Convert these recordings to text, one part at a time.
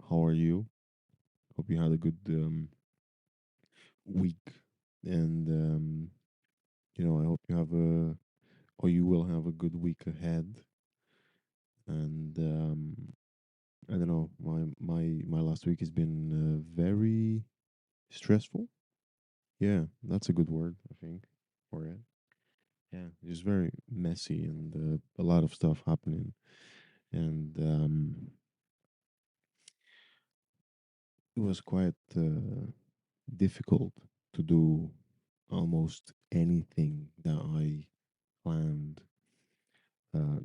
How are you? Hope you had a good week, and I hope you have a or you will have a good week ahead. And I don't know, my last week has been very stressful. Yeah, that's a good word, I think, for it. Yeah, just very messy and a lot of stuff happening, and it was quite difficult to do almost anything that I planned.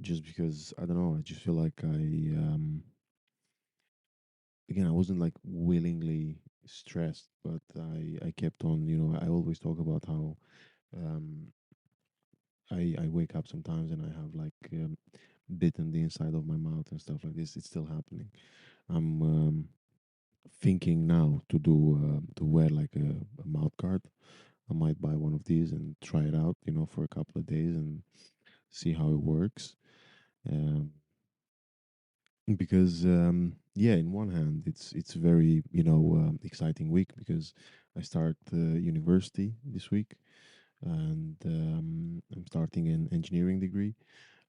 Just because I don't know, I just feel like again I wasn't like willingly stressed, but I kept on. I always talk about how um, I wake up sometimes and I have like bit in the inside of my mouth and stuff like this. It's still happening. I'm thinking now to wear like a mouth guard. I might buy one of these and try it out, for a couple of days and see how it works. Um, because yeah, in one hand it's very exciting week because I start university this week, and I'm starting an engineering degree,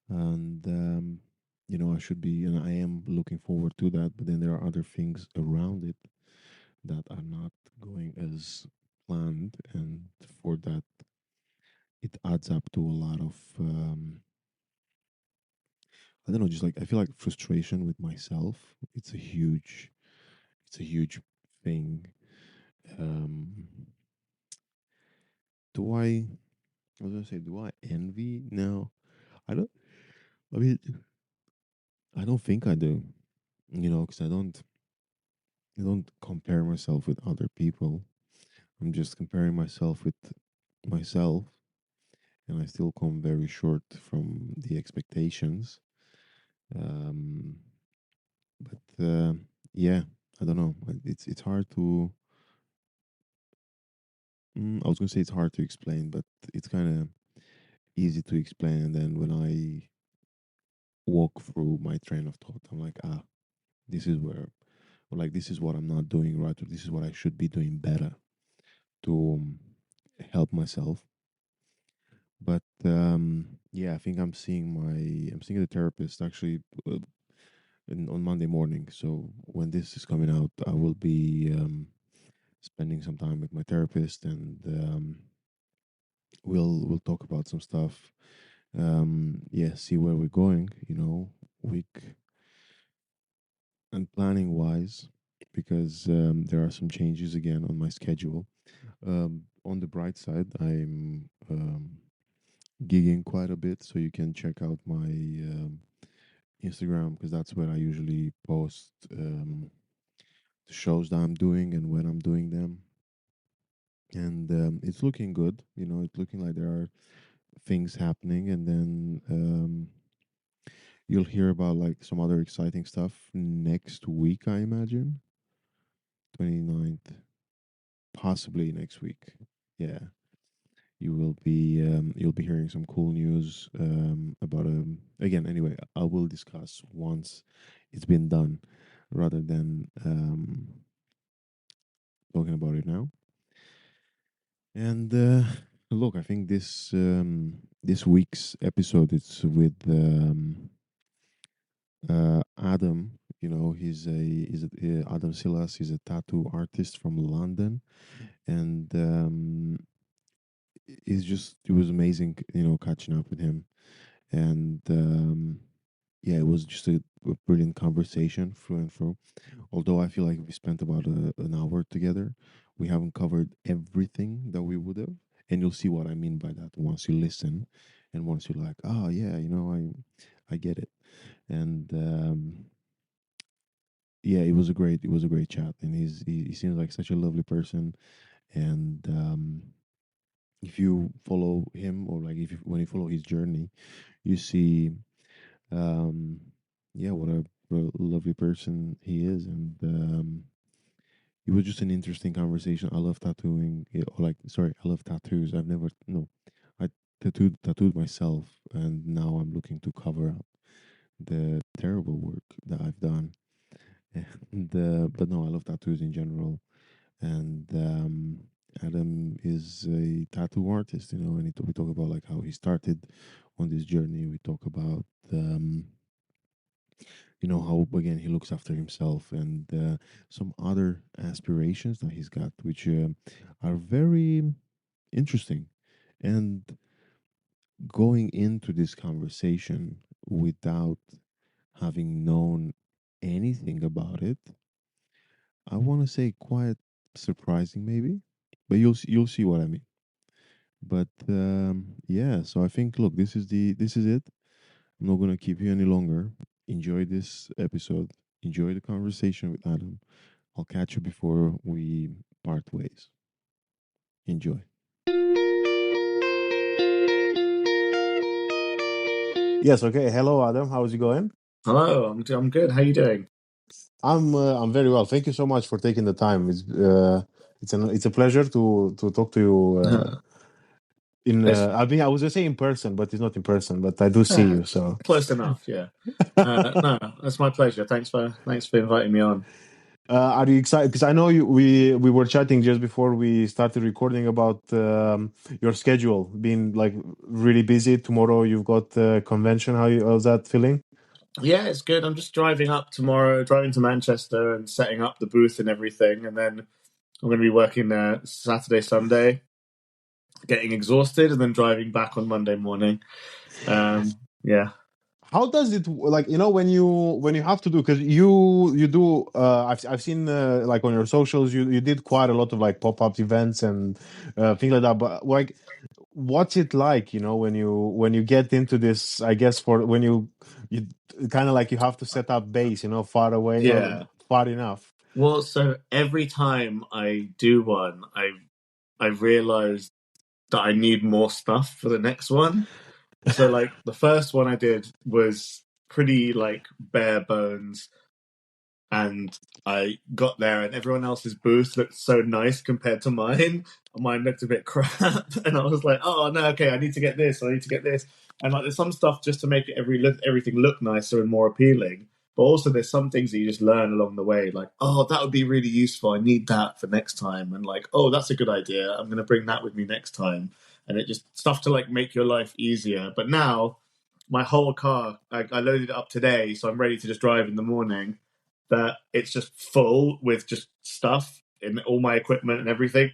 and I should be, and I am looking forward to that, but then there are other things around it that are not going as planned, and for that it adds up to a lot of I don't know, just like I feel like frustration with myself. It's a huge thing. Um, do I was gonna say, do I envy? No, I don't. I mean, I don't think I do. Because I don't compare myself with other people. I'm just comparing myself with myself, and I still come very short from the expectations. Um, but yeah, I don't know. It's hard to. I was gonna say it's hard to explain, but it's kind of easy to explain. And then when I walk through my train of thought, I'm like, this is where, or like, this is what I'm not doing right, or this is what I should be doing better to help myself. But yeah, I think I'm seeing the therapist actually on Monday morning. So when this is coming out, I will be spending some time with my therapist, and we'll talk about some stuff. Yeah, see where we're going. Week and planning wise, because there are some changes again on my schedule. On the bright side, I'm gigging quite a bit, so you can check out my Instagram, because that's where I usually post the shows that I'm doing and when I'm doing them. And it's looking good. It's looking like there are things happening, and then you'll hear about like some other exciting stuff next week, I imagine. 29th, possibly next week. Yeah, you'll be hearing some cool news about again. Anyway, I will discuss once it's been done, rather than talking about it now. And look, I think this week's episode it's with Adam. Adam Silas. He's a tattoo artist from London, and it was amazing, catching up with him. And yeah, it was just a brilliant conversation through and through. Although I feel like we spent about an hour together, we haven't covered everything that we would have. And you'll see what I mean by that once you listen, and once you're like, oh yeah, I get it. And yeah, it was a great chat, and he seems like such a lovely person. And if you follow him, or like if you, when you follow his journey, you see um yeah, what a lovely person he is. And it was just an interesting conversation. I love tattooing, or like, sorry, I love tattoos. I've never no I tattooed myself, and now I'm looking to cover up the terrible work that I've done. And but no, I love tattoos in general. And Adam is a tattoo artist, and we talk about like how he started on this journey. We talk about how again he looks after himself and some other aspirations that he's got, which are very interesting. And going into this conversation without having known anything about it, I want to say quite surprising, maybe, but you'll see what I mean. But yeah, so I think look, this is it. I'm not gonna keep you any longer. Enjoy this episode. Enjoy the conversation with Adam. I'll catch you before we part ways. Enjoy. Yes. Okay. Hello, Adam. How's it going? Hello, I'm good. How you doing? I'm very well. Thank you so much for taking the time. It's a pleasure to talk to you. In It's I mean, I was gonna say in person, but it's not in person. But I do see you. So, close enough, yeah. No, that's my pleasure. Thanks for inviting me on. are you excited? Because I know we were chatting just before we started recording about your schedule being like really busy. Tomorrow you've got convention. How's that feeling? Yeah, it's good. I'm just driving up tomorrow, driving to Manchester and setting up the booth and everything, and then I'm going to be working there Saturday, Sunday, getting exhausted, and then driving back on Monday morning. Yeah, How does it like when you have to do, because you do I've seen like on your socials you did quite a lot of like pop-up events and things like that, but like what's it like when you get into this, I guess, for when you kind of like you have to set up base far away or yeah. far enough. Well, so every time I do one, I realize that I need more stuff for the next one. So like the first one I did was pretty like bare bones, and I got there and everyone else's booth looked so nice compared to mine. Mine looked a bit crap, and I was like, "Oh no, okay, I need to get this. I need to get this." And like, there's some stuff just to make everything look nicer and more appealing. But also, there's some things that you just learn along the way, like, "Oh, that would be really useful. I need that for next time." And like, "Oh, that's a good idea. I'm going to bring that with me next time." And it just stuff to like make your life easier. But now, my whole car, I loaded it up today, so I'm ready to just drive in the morning, that it's just full with just stuff in all my equipment and everything,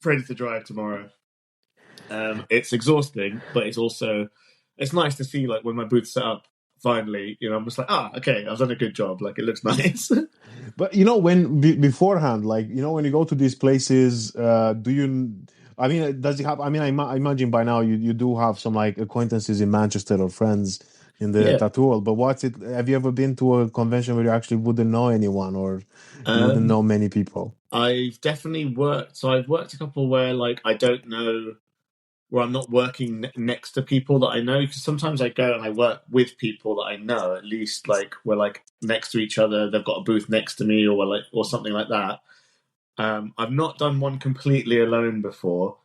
ready to drive tomorrow. It's exhausting, but it's nice to see like when my booth's set up. Finally, I'm just like, okay, I've done a good job. Like it looks nice. But when beforehand, like when you go to these places, do you? I mean, does it have? I mean, I imagine by now you do have some like acquaintances in Manchester or friends in the Yeah. tattoo world. But what's it? Have you ever been to a convention where you actually wouldn't know anyone or you wouldn't know Um, many people? I've definitely worked. So I've worked a couple where like I don't know, where I'm not working next to people that I know, because sometimes I go and I work with people that I know, at least like we're like next to each other, they've got a booth next to me, or we're like, or something like that. I've not done one completely alone before,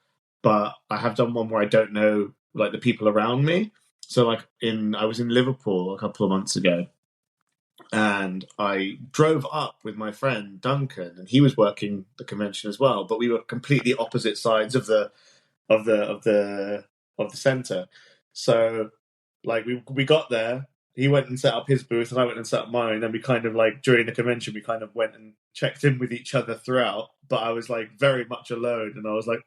but I have done one where I don't know like the people around me. So like I was in Liverpool a couple of months ago, and I drove up with my friend Duncan, and he was working the convention as well, but we were completely opposite sides of the of the of the center. So like we got there, he went and set up his booth, and I went and set up mine, and we kind of like during the convention we kind of went and checked in with each other throughout. But I was like very much alone, and I was like,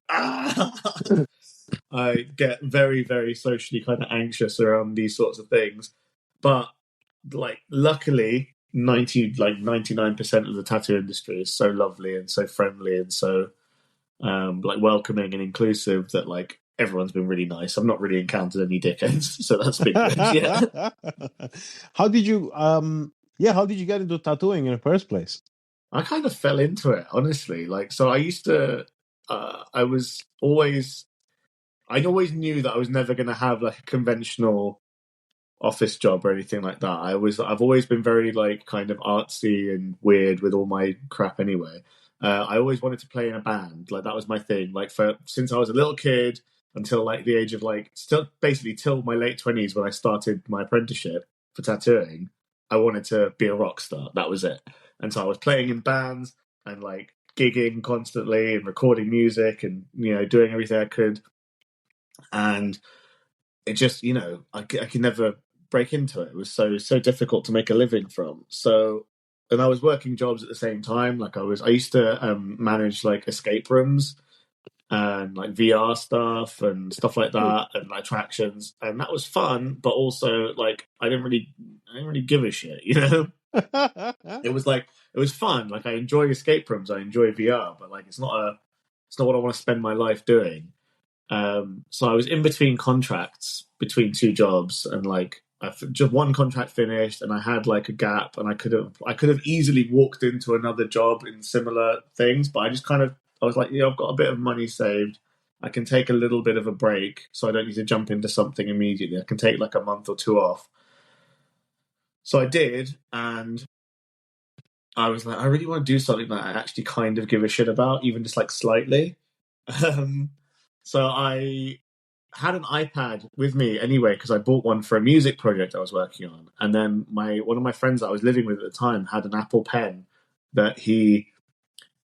I get very very socially kind of anxious around these sorts of things, but like luckily 99% of the tattoo industry is so lovely and so friendly and so like welcoming and inclusive, that like everyone's been really nice. I've not really encountered any dickheads, so that's been good. Yeah, How did you yeah, how did you get into tattooing in the first place? I kind of fell into it honestly. Like, so I used to. I always knew that I was never going to have like a conventional office job or anything like that. I've always been very like kind of artsy and weird with all my crap anyway. I always wanted to play in a band. Like that was my thing. Like for since I was a little kid until like the age of like still basically till my late 20s, when I started my apprenticeship for tattooing, I wanted to be a rock star. That was it. And so I was playing in bands and like gigging constantly and recording music and doing everything I could. And it just I could never break into it. It was so difficult to make a living from. So, and I was working jobs at the same time. Like I used to manage like escape rooms and like VR stuff and stuff like that and like attractions, and that was fun. But also like I didn't really give a shit. It was like it was fun. Like I enjoy escape rooms, I enjoy VR, but like it's not what I want to spend my life doing. So I was in between contracts between two jobs, and like just one contract finished, and I had like a gap, and I could have easily walked into another job in similar things, but I just kind of I was like, I've got a bit of money saved. I can take a little bit of a break, so I don't need to jump into something immediately. I can take like a month or two off. So I did, and I was like, I really want to do something that I actually kind of give a shit about, even just like slightly. Um, so I had an iPad with me anyway because I bought one for a music project I was working on, and then my one of my friends that I was living with at the time had an Apple Pen that he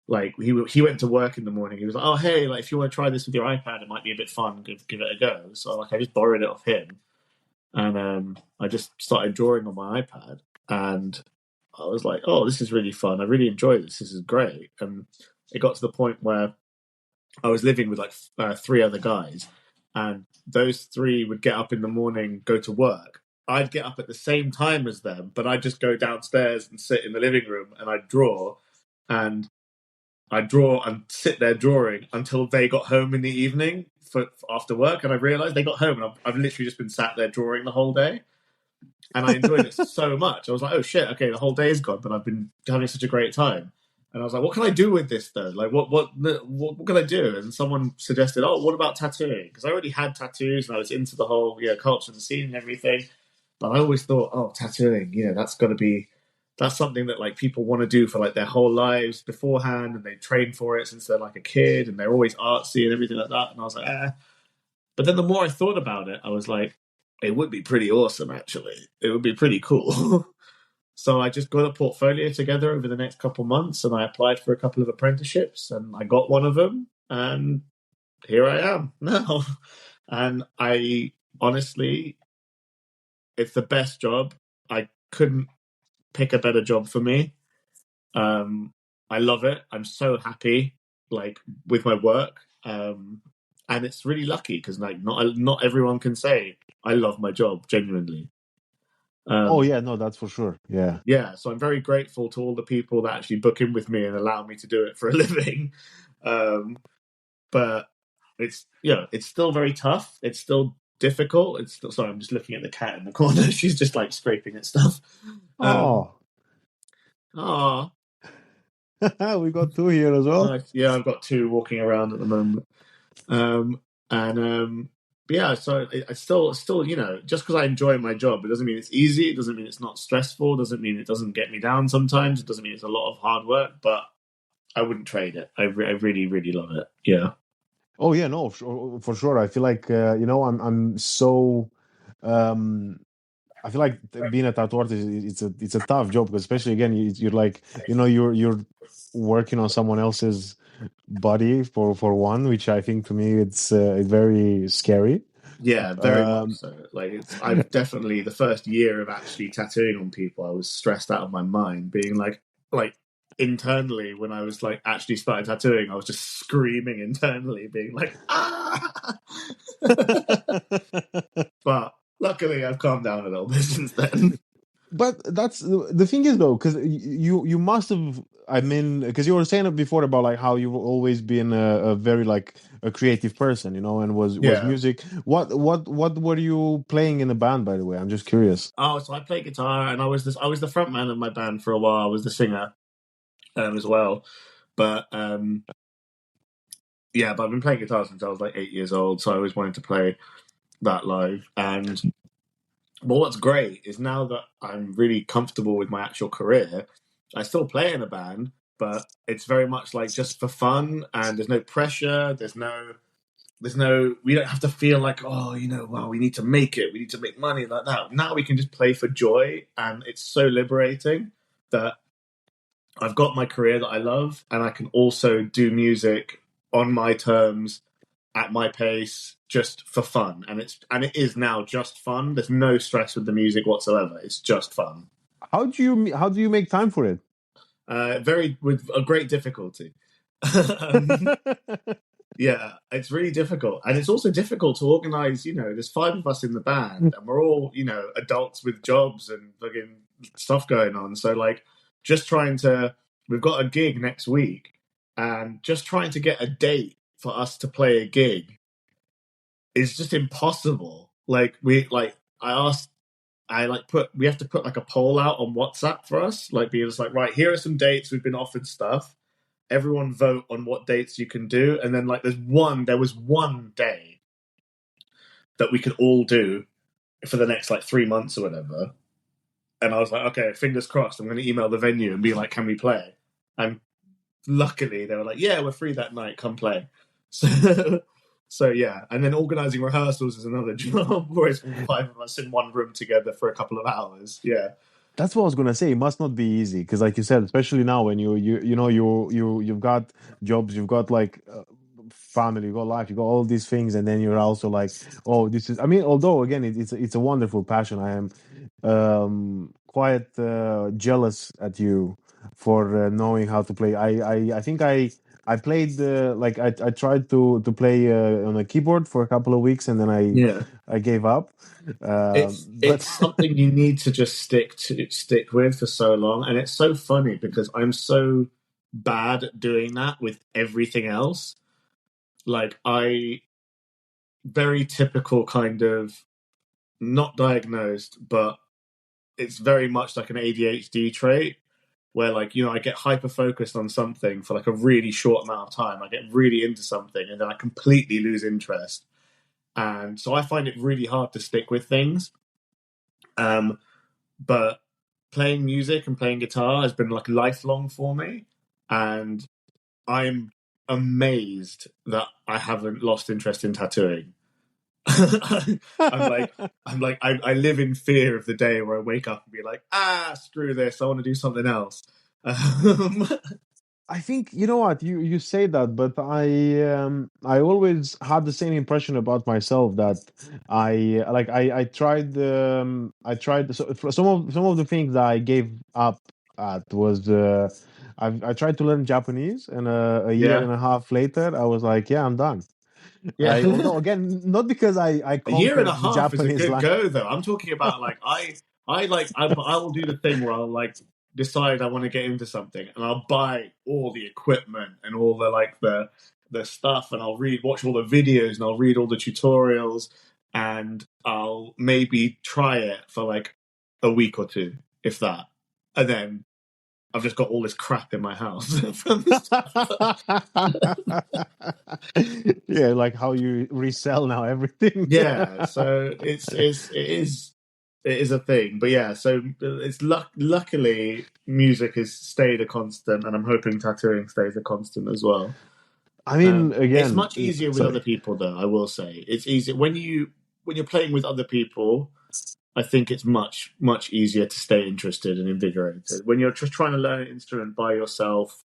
went to work in the morning. He was like, "Oh hey, like if you want to try this with your iPad, it might be a bit fun. Give it a go." So like I just borrowed it off him, and I just started drawing on my iPad, and I was like, "Oh, this is really fun. I really enjoy this. This is great." And it got to the point where I was living with like three other guys, and those three would get up in the morning, go to work. I'd get up at the same time as them, but I'd just go downstairs and sit in the living room and and I'd draw and sit there drawing until they got home in the evening for after work. And I realized they got home, and I've literally just been sat there drawing the whole day. And I enjoyed it so much. I was like, oh shit, okay, the whole day is gone, but I've been having such a great time. And I was like, what can I do with this though? Like, what can I do? And someone suggested, oh, what about tattooing? Because I already had tattoos and I was into the whole culture, the scene, and everything. But I always thought, oh, tattooing, that's got to be that's something that like people want to do for like their whole lives beforehand, and they train for it since they're like a kid, and they're always artsy and everything like that. And I was like, eh. But then the more I thought about it, I was like, it would be pretty awesome, actually. It would be pretty cool. So I just got a portfolio together over the next couple months, and I applied for a couple of apprenticeships, and I got one of them, and here I am now. And I honestly, it's the best job. I couldn't pick a better job for me. Um, I love it. I'm so happy, like with my work. And it's really lucky because like not everyone can say I love my job genuinely. Oh Um, yeah, no, that's for sure. Yeah. yeah, so I'm very grateful to all the people that actually book in with me and allow me to do it for a living. Um, but it's still very tough. It's still difficult. It's still sorry, I'm just looking at the cat in the corner. She's just like scraping at stuff. Um, Oh, oh, we got two here as well. yeah, I've got two walking around at the moment. Um, and but yeah, so I still, just because I enjoy my job, it doesn't mean it's easy. It doesn't mean it's not stressful. It doesn't mean it doesn't get me down sometimes. It doesn't mean it's a lot of hard work, but I wouldn't trade it. I really, really love it. Yeah. Oh yeah, no, for sure. I feel like I'm so um I feel like being a tattoo artist it's a tough job because especially again you're like you're working on someone else's body for one, which I think to me it's very scary. Yeah, very much Um, so. Like I've definitely the first year of actually tattooing on people, I was stressed out of my mind, being like internally when I was like actually started tattooing, I was just screaming internally, being like, ah. But luckily, I've calmed down a little bit since then. but that's the thing is though, because you must have. I mean, because you were saying it before about like how you've always been a very like a creative person, and was Yeah. music. What were you playing in the band, by the way? I'm just curious. Oh, so I play guitar, and I was the front man of my band for a while. I was the singer as well, but yeah, but I've been playing guitar since I was like 8 years old, so I always wanted to play that live. And but what's great is now that I'm really comfortable with my actual career, I still play in a band, but it's very much like just for fun, and there's no pressure. We don't have to feel like, oh, well, we need to make it, we need to make money like that. Now we can just play for joy, and it's so liberating that I've got my career that I love, and I can also do music on my terms, at my pace, just for fun. And it is now just fun. There's no stress with the music whatsoever. It's just fun. How do you make time for it? Very with a great difficulty. Yeah, it's really difficult, and it's also difficult to organize. There's 5 of us in the band, and we're all adults with jobs and fucking stuff going on. So like, just trying to. We've got a gig next week, and just trying to get a date for us to play a gig is just impossible. Like I asked. We have to put like a poll out on WhatsApp for us, like being just like, right, here are some dates we've been offered stuff. Everyone vote on what dates you can do, and then like there was one day that we could all do for the next like 3 months or whatever. And I was like, okay, fingers crossed. I'm going to email the venue and be like, can we play? And luckily they were like, yeah, we're free that night, come play. So yeah, and then organizing rehearsals is another job, where it's 5 of us in one room together for a couple of hours. Yeah. That's what I was gonna say. It must not be easy because, like you said, especially now when you've got jobs, you've got like family, you got life, you got all these things, and then you're also like, oh, this is. I mean, although again, it's a wonderful passion. I am quite jealous at you for knowing how to play. I think I played like I tried to play on a keyboard for a couple of weeks, and then Yeah. I gave up. It's But something you need to just stick with for so long, and it's so funny because I'm so bad at doing that with everything else. Like I very typical kind of not diagnosed, but it's very much like an ADHD trait where like I get hyper focused on something for like a really short amount of time. I get really into something and then I completely lose interest, and so I find it really hard to stick with things. But playing music and playing guitar has been like lifelong for me, and I'm amazed that I haven't lost interest in tattooing. I'm like, I live in fear of the day where I wake up and be like, screw this, I want to do something else. I think you know what you say that, but I always had the same impression about myself that I tried so for some of the things that I gave up at was I tried to learn Japanese, and a year Yeah, and a half later I was like, yeah, I'm done. yeah. Although again, not because I A year and a conquered the half is a Japanese good language. go, though. I'm talking about like I will do the thing where I'll like decide I want to get into something, and I'll buy all the equipment and all the the stuff, and I'll watch all the videos, and I'll read all the tutorials, and I'll maybe try it for like a week or two, if that, and then I've just got all this crap in my house from this. Yeah, like how you resell now everything. Yeah, so it is a thing, but yeah, so it's luckily music has stayed a constant, and I'm hoping tattooing stays a constant as well. I mean, It's again, much easier with other sorry. people, though. I will say it's easier when you're playing with other people. I think it's much easier to stay interested and invigorated. When you're just trying to learn an instrument by yourself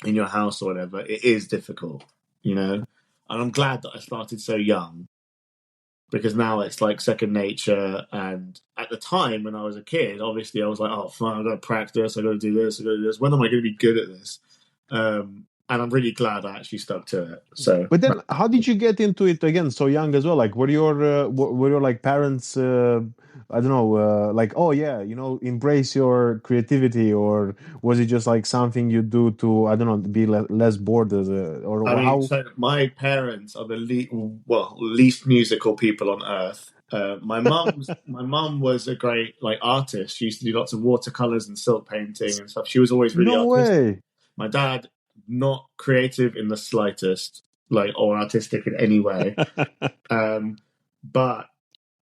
in your house or whatever, it is difficult, And I'm glad that I started so young, because now it's like second nature. And at the time when I was a kid, obviously I was like, oh, fine, I've got to practice, I've got to do this, I've got to do this. When am I going to be good at this? And I'm really glad I actually stuck to it. So, But then, how did you get into it again so young as well? Like, were your like parents? I don't know, like, oh yeah, embrace your creativity, or was it just like something you do to, I don't know, be less bored as I or mean, how? so my parents are the least musical people on earth. My mum was a great like artist. She used to do lots of watercolors and silk painting and stuff. She was always really No artistic. way. My dad, not creative in the slightest, like, or artistic in any way. But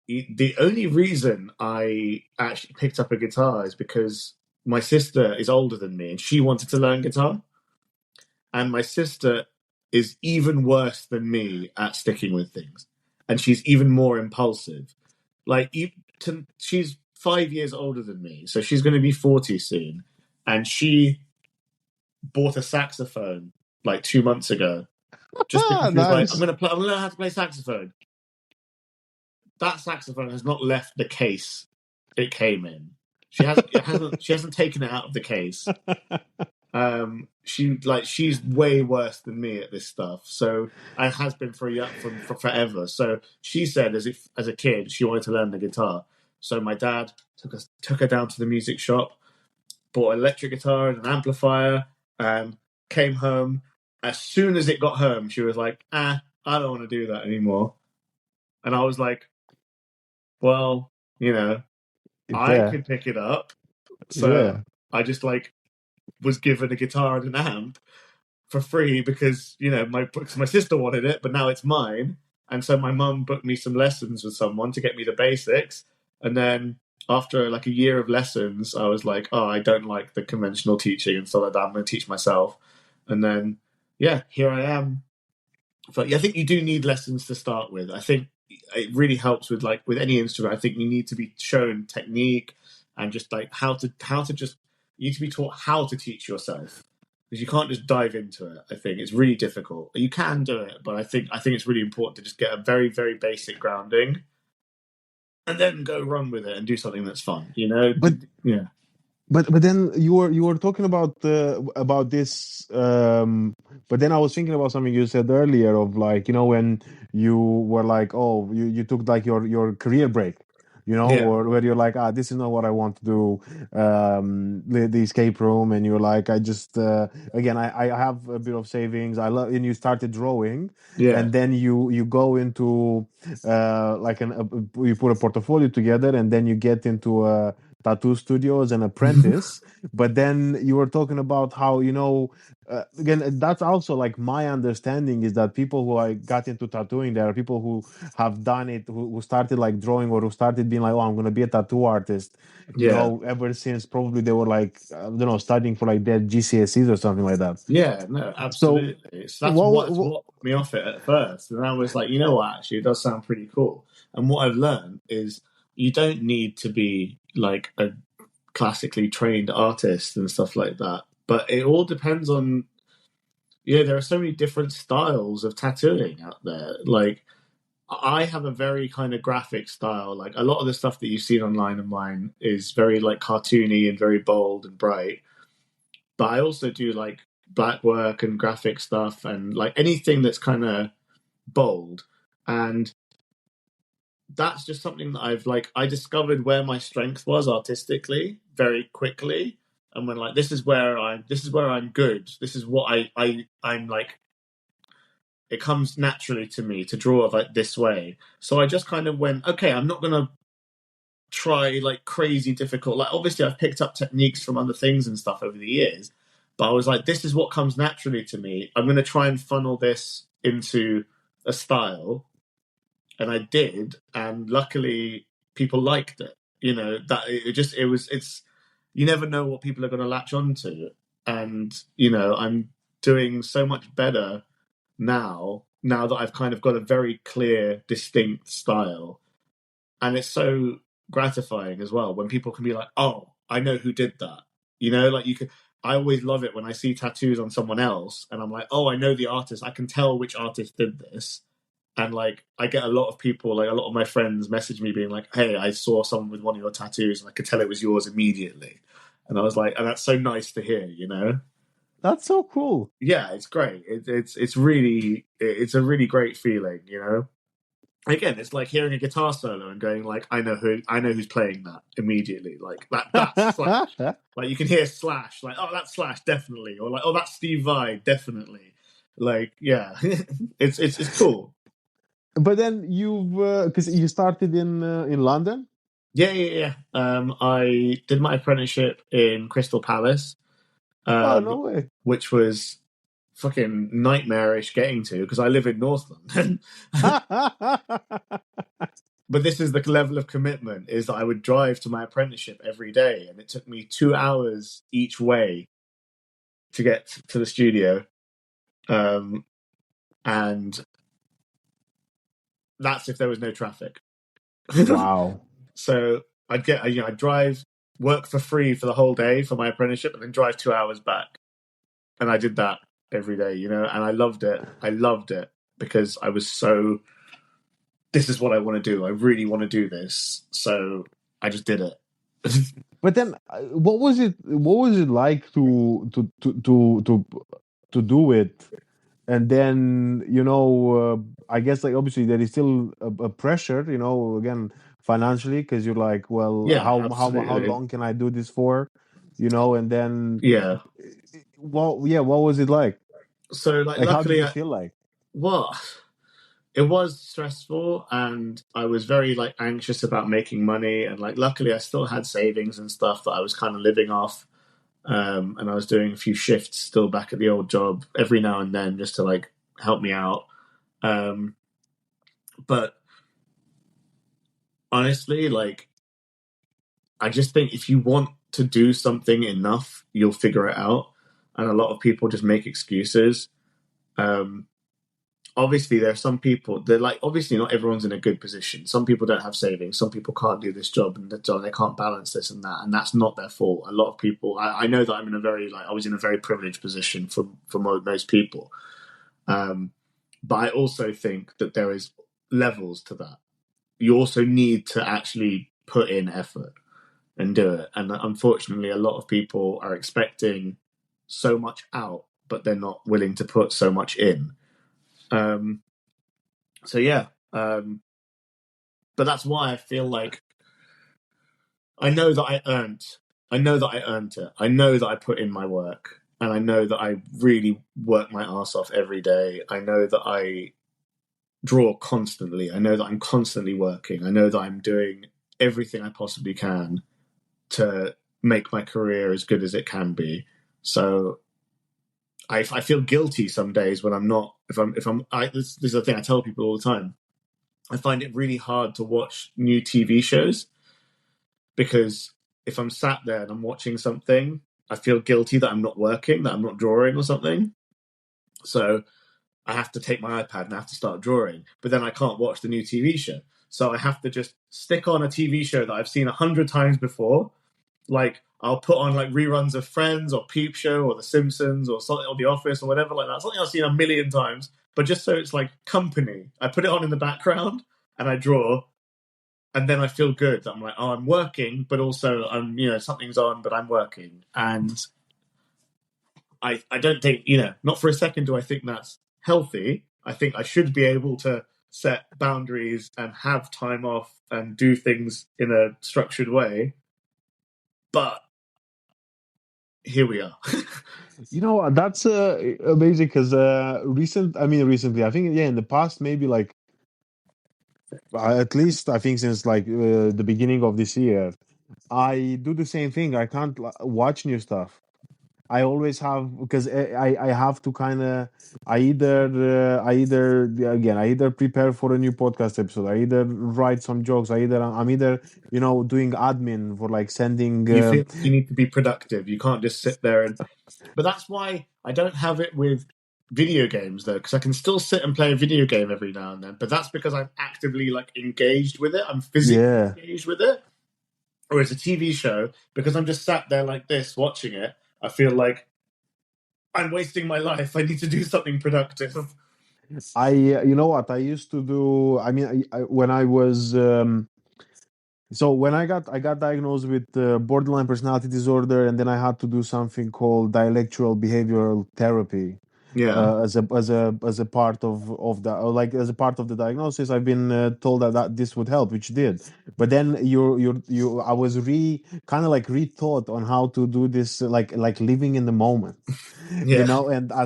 the only reason I actually picked up a guitar is because my sister is older than me and she wanted to learn guitar, and my sister is even worse than me at sticking with things, and she's even more impulsive. Like she's 5 years older than me, so she's going to be 40 soon, and she bought a saxophone like 2 months ago, just because she was like, Nice. I'm gonna learn how to play saxophone. That saxophone has not left the case it came in. She hasn't taken it out of the case. She's way worse than me at this stuff. So and has been for forever. So she said as a kid she wanted to learn the guitar. So my dad took her down to the music shop, bought an electric guitar and an amplifier, came home. As soon as it got home, she was like, I don't want to do that anymore. And I was like, well, I Fair. could pick it up. So Yeah. I just was given a guitar and an amp for free because my sister wanted it, but now it's mine. And so my mum booked me some lessons with someone to get me the basics. And then after like a year of lessons, I was like, oh, I don't like the conventional teaching and stuff like that. I'm going to teach myself. And then, yeah, here I am. But yeah, I think you do need lessons to start with. I think it really helps with any instrument. I think you need to be shown technique and just like how to just you need to be taught how to teach yourself because you can't just dive into it. I think it's really difficult. You can do it, but I think it's really important to just get a very very basic grounding and then go run with it and do something that's fun. But Yeah, but then you were talking about this, but then I was thinking about something you said earlier of like, when you were like, oh, you took like your career break, yeah, or where you're like, this is not what I want to do, the escape room, and you're like, I just again, I have a bit of savings, I love, and you started drawing, yeah. and then you go into like you put a portfolio together, and then you get into a tattoo studio as an apprentice. But then you were talking about how, again, that's also like my understanding is that people who I got into tattooing, there are people who have done it, who started like drawing, or who started being like, oh, I'm going to be a tattoo artist, Yeah. ever since probably they were like, I don't know, studying for like their GCSEs or something like that. Yeah, no, So absolutely. So that's what, what put me off it at first. And I was like, you know what, actually, it does sound pretty cool. And what I've learned is you don't need to be like a classically trained artist and stuff like that. But it all depends on, there are so many different styles of tattooing out there. Like, I have a very kind of graphic style. Like, a lot of the stuff that you've seen online of mine is very like cartoony and very bold and bright, but I also do like black work and graphic stuff and like anything that's kind of bold. And that's just something that I discovered where my strength was artistically very quickly. And when like this is where I'm good. This is what I'm like, it comes naturally to me to draw like this way. So I just kind of went, okay, I'm not gonna try like crazy difficult. Like obviously I've picked up techniques from other things and stuff over the years, but I was like, this is what comes naturally to me. I'm going to try and funnel this into a style, and I did, and luckily people liked it. That it's you never know what people are going to latch onto, and I'm doing so much better now that I've kind of got a very clear, distinct style, and it's so gratifying as well when people can be like, oh, I know who did that. Like you could, I always love it when I see tattoos on someone else and I'm like, oh, I know the artist, I can tell which artist did this. And like I get a lot of people, like a lot of my friends message me being like, hey, I saw someone with one of your tattoos and I could tell it was yours immediately. And I was like, and that's so nice to hear. that's so cool. Yeah, it's great. It's a really great feeling. Again, it's like hearing a guitar solo and going like, I know who's playing that immediately. Like that's Slash. Like you can hear Slash, like, oh, that's Slash definitely, or like, oh, that's Steve Vai definitely. Like, yeah, it's cool. But then you've, because you started in London. Yeah, yeah, yeah. I did my apprenticeship in Crystal Palace, Oh, no um, way. which was fucking nightmarish getting to because I live in North London. But this is the level of commitment, is that I would drive to my apprenticeship every day, and it took me 2 hours each way to get to the studio. And that's if there was no traffic. Wow. So I'd drive. work for free for the whole day for my apprenticeship and then drive 2 hours back. And I did that every day, you know, and I loved it. I loved it because I was so, this is what I want to do. I really want to do this. So I just did it. But then, what was it? What was it like to do it? And then, I guess, like, obviously there is still a pressure, again, financially, because you're like, well, Yeah, how absolutely. long can I do this for? And then, Yeah. well, yeah, what was it like? So, like, Like, how did luckily, you feel like? well, it was stressful and I was very like anxious about making money. And like, luckily, I still had savings and stuff that I was kind of living off. And I was doing a few shifts still back at the old job every now and then just to like help me out. But honestly, like, I just think if you want to do something enough, you'll figure it out. And a lot of people just make excuses. Um, Obviously, there are some people, they're like, obviously not everyone's in a good position. Some people don't have savings. Some people can't do this job and that job, they can't balance this and that. And that's not their fault. A lot of people, I know that I'm in a very, like, I was in a very privileged position for most people. But I also think that there is levels to that. You also need to actually put in effort and do it. And unfortunately, a lot of people are expecting so much out, but they're not willing to put so much in. So yeah, but that's why I feel like I know that I earned. I know that I earned it. I know that I put in my work, and I know that I really work my ass off every day. I know that I draw constantly. I know that I'm constantly working. I know that I'm doing everything I possibly can to make my career as good as it can be. So I feel guilty some days when I'm not. This is the thing I tell people all the time. I find it really hard to watch new TV shows because if I'm sat there and I'm watching something, I feel guilty that I'm not working, that I'm not drawing or something. So I have to take my iPad and I have to start drawing, but then I can't watch the new TV show. So I have to just stick on a TV show that I've seen 100 times before. Like I'll put on like reruns of Friends or Peep Show or The Simpsons or something or The Office or whatever like that. Something I've seen a million times, but just so it's like company. I put it on in the background and I draw, and then I feel good. I'm like, oh, I'm working, but also I'm, something's on, but I'm working. And I don't think, not for a second do I think that's healthy. I think I should be able to set boundaries and have time off and do things in a structured way. But here we are. That's amazing because recently, I think, yeah, in the past, maybe like at least I think since like the beginning of this year, I do the same thing. I can't watch new stuff. I always have because I have to kind of I either prepare for a new podcast episode. I either write some jokes. I'm either doing admin for like sending. You feel you need to be productive. You can't just sit there and. But that's why I don't have it with video games though, because I can still sit and play a video game every now and then. But that's because I'm actively like engaged with it. I'm physically Yeah. engaged with it. Whereas a TV show, because I'm just sat there like this watching it, I feel like I'm wasting my life. I need to do something productive. You know what I used to do. I mean, when I was so when I got diagnosed with borderline personality disorder, and then I had to do something called dialectual behavioral therapy Yeah, as a part of that, or like as a part of the diagnosis. I've been told that this would help, which did. But then you I was kind of like rethought on how to do this, like living in the moment. yeah,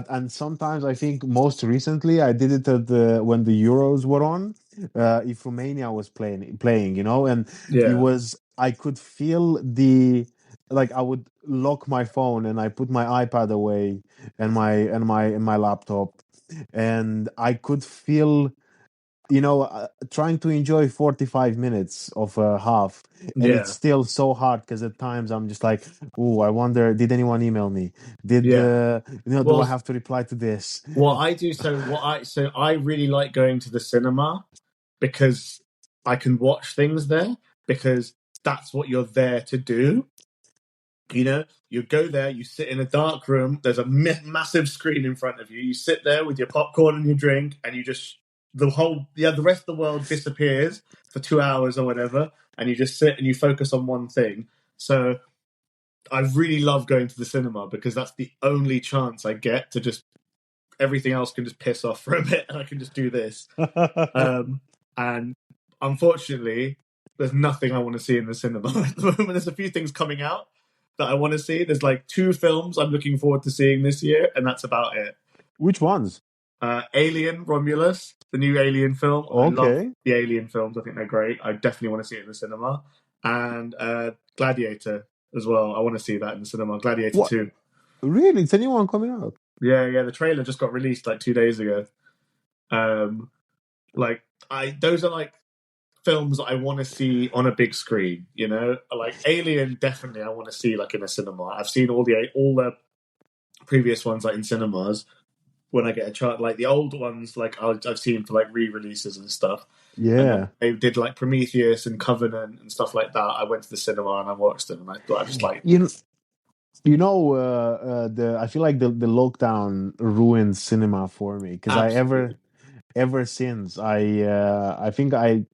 And sometimes I think most recently I did it when the Euros were on, if Romania was playing, and it yeah, was I could feel the like I would lock my phone and I put my iPad away and my laptop, and I could feel trying to enjoy 45 minutes of a half, and it's yeah, still so hard because at times I'm just like, oh, I wonder, did anyone email me? Did yeah. do I Well, have to reply to this? what I do, so I really like going to the cinema because I can watch things there. Because that's what you're there to do. You know, you go there, you sit in a dark room. There's a massive screen in front of you. You sit there with your popcorn and your drink, and you just the rest of the world disappears for 2 hours or whatever, and you just sit and you focus on one thing. So I really love going to the cinema because that's the only chance I get to just everything else can just piss off for a bit, and I can just do this. And unfortunately, there's nothing I want to see in the cinema at the moment. There's a few things coming out that I want to see. There's like 2 films I'm looking forward to seeing this year, and that's about it. Which ones? Alien Romulus, the new Alien film. I love Okay. the Alien films. I think they're great. I definitely want to see it in the cinema. And Gladiator as well. I want to see that in the cinema. Gladiator What? 2. Really? It's a new one coming out. Yeah. The trailer just got released like 2 days ago. Those are like films that I want to see on a big screen. You know, like Alien. Definitely, I want to see like in a cinema. I've seen all the previous ones like in cinemas when I get a chance. Like the old ones, like I've seen for like re-releases and stuff. Yeah. And then they did like Prometheus and Covenant and stuff like that. I went to the cinema and I watched them, and I thought I just like. I feel like the lockdown ruined cinema for me because Absolutely. ever since I think I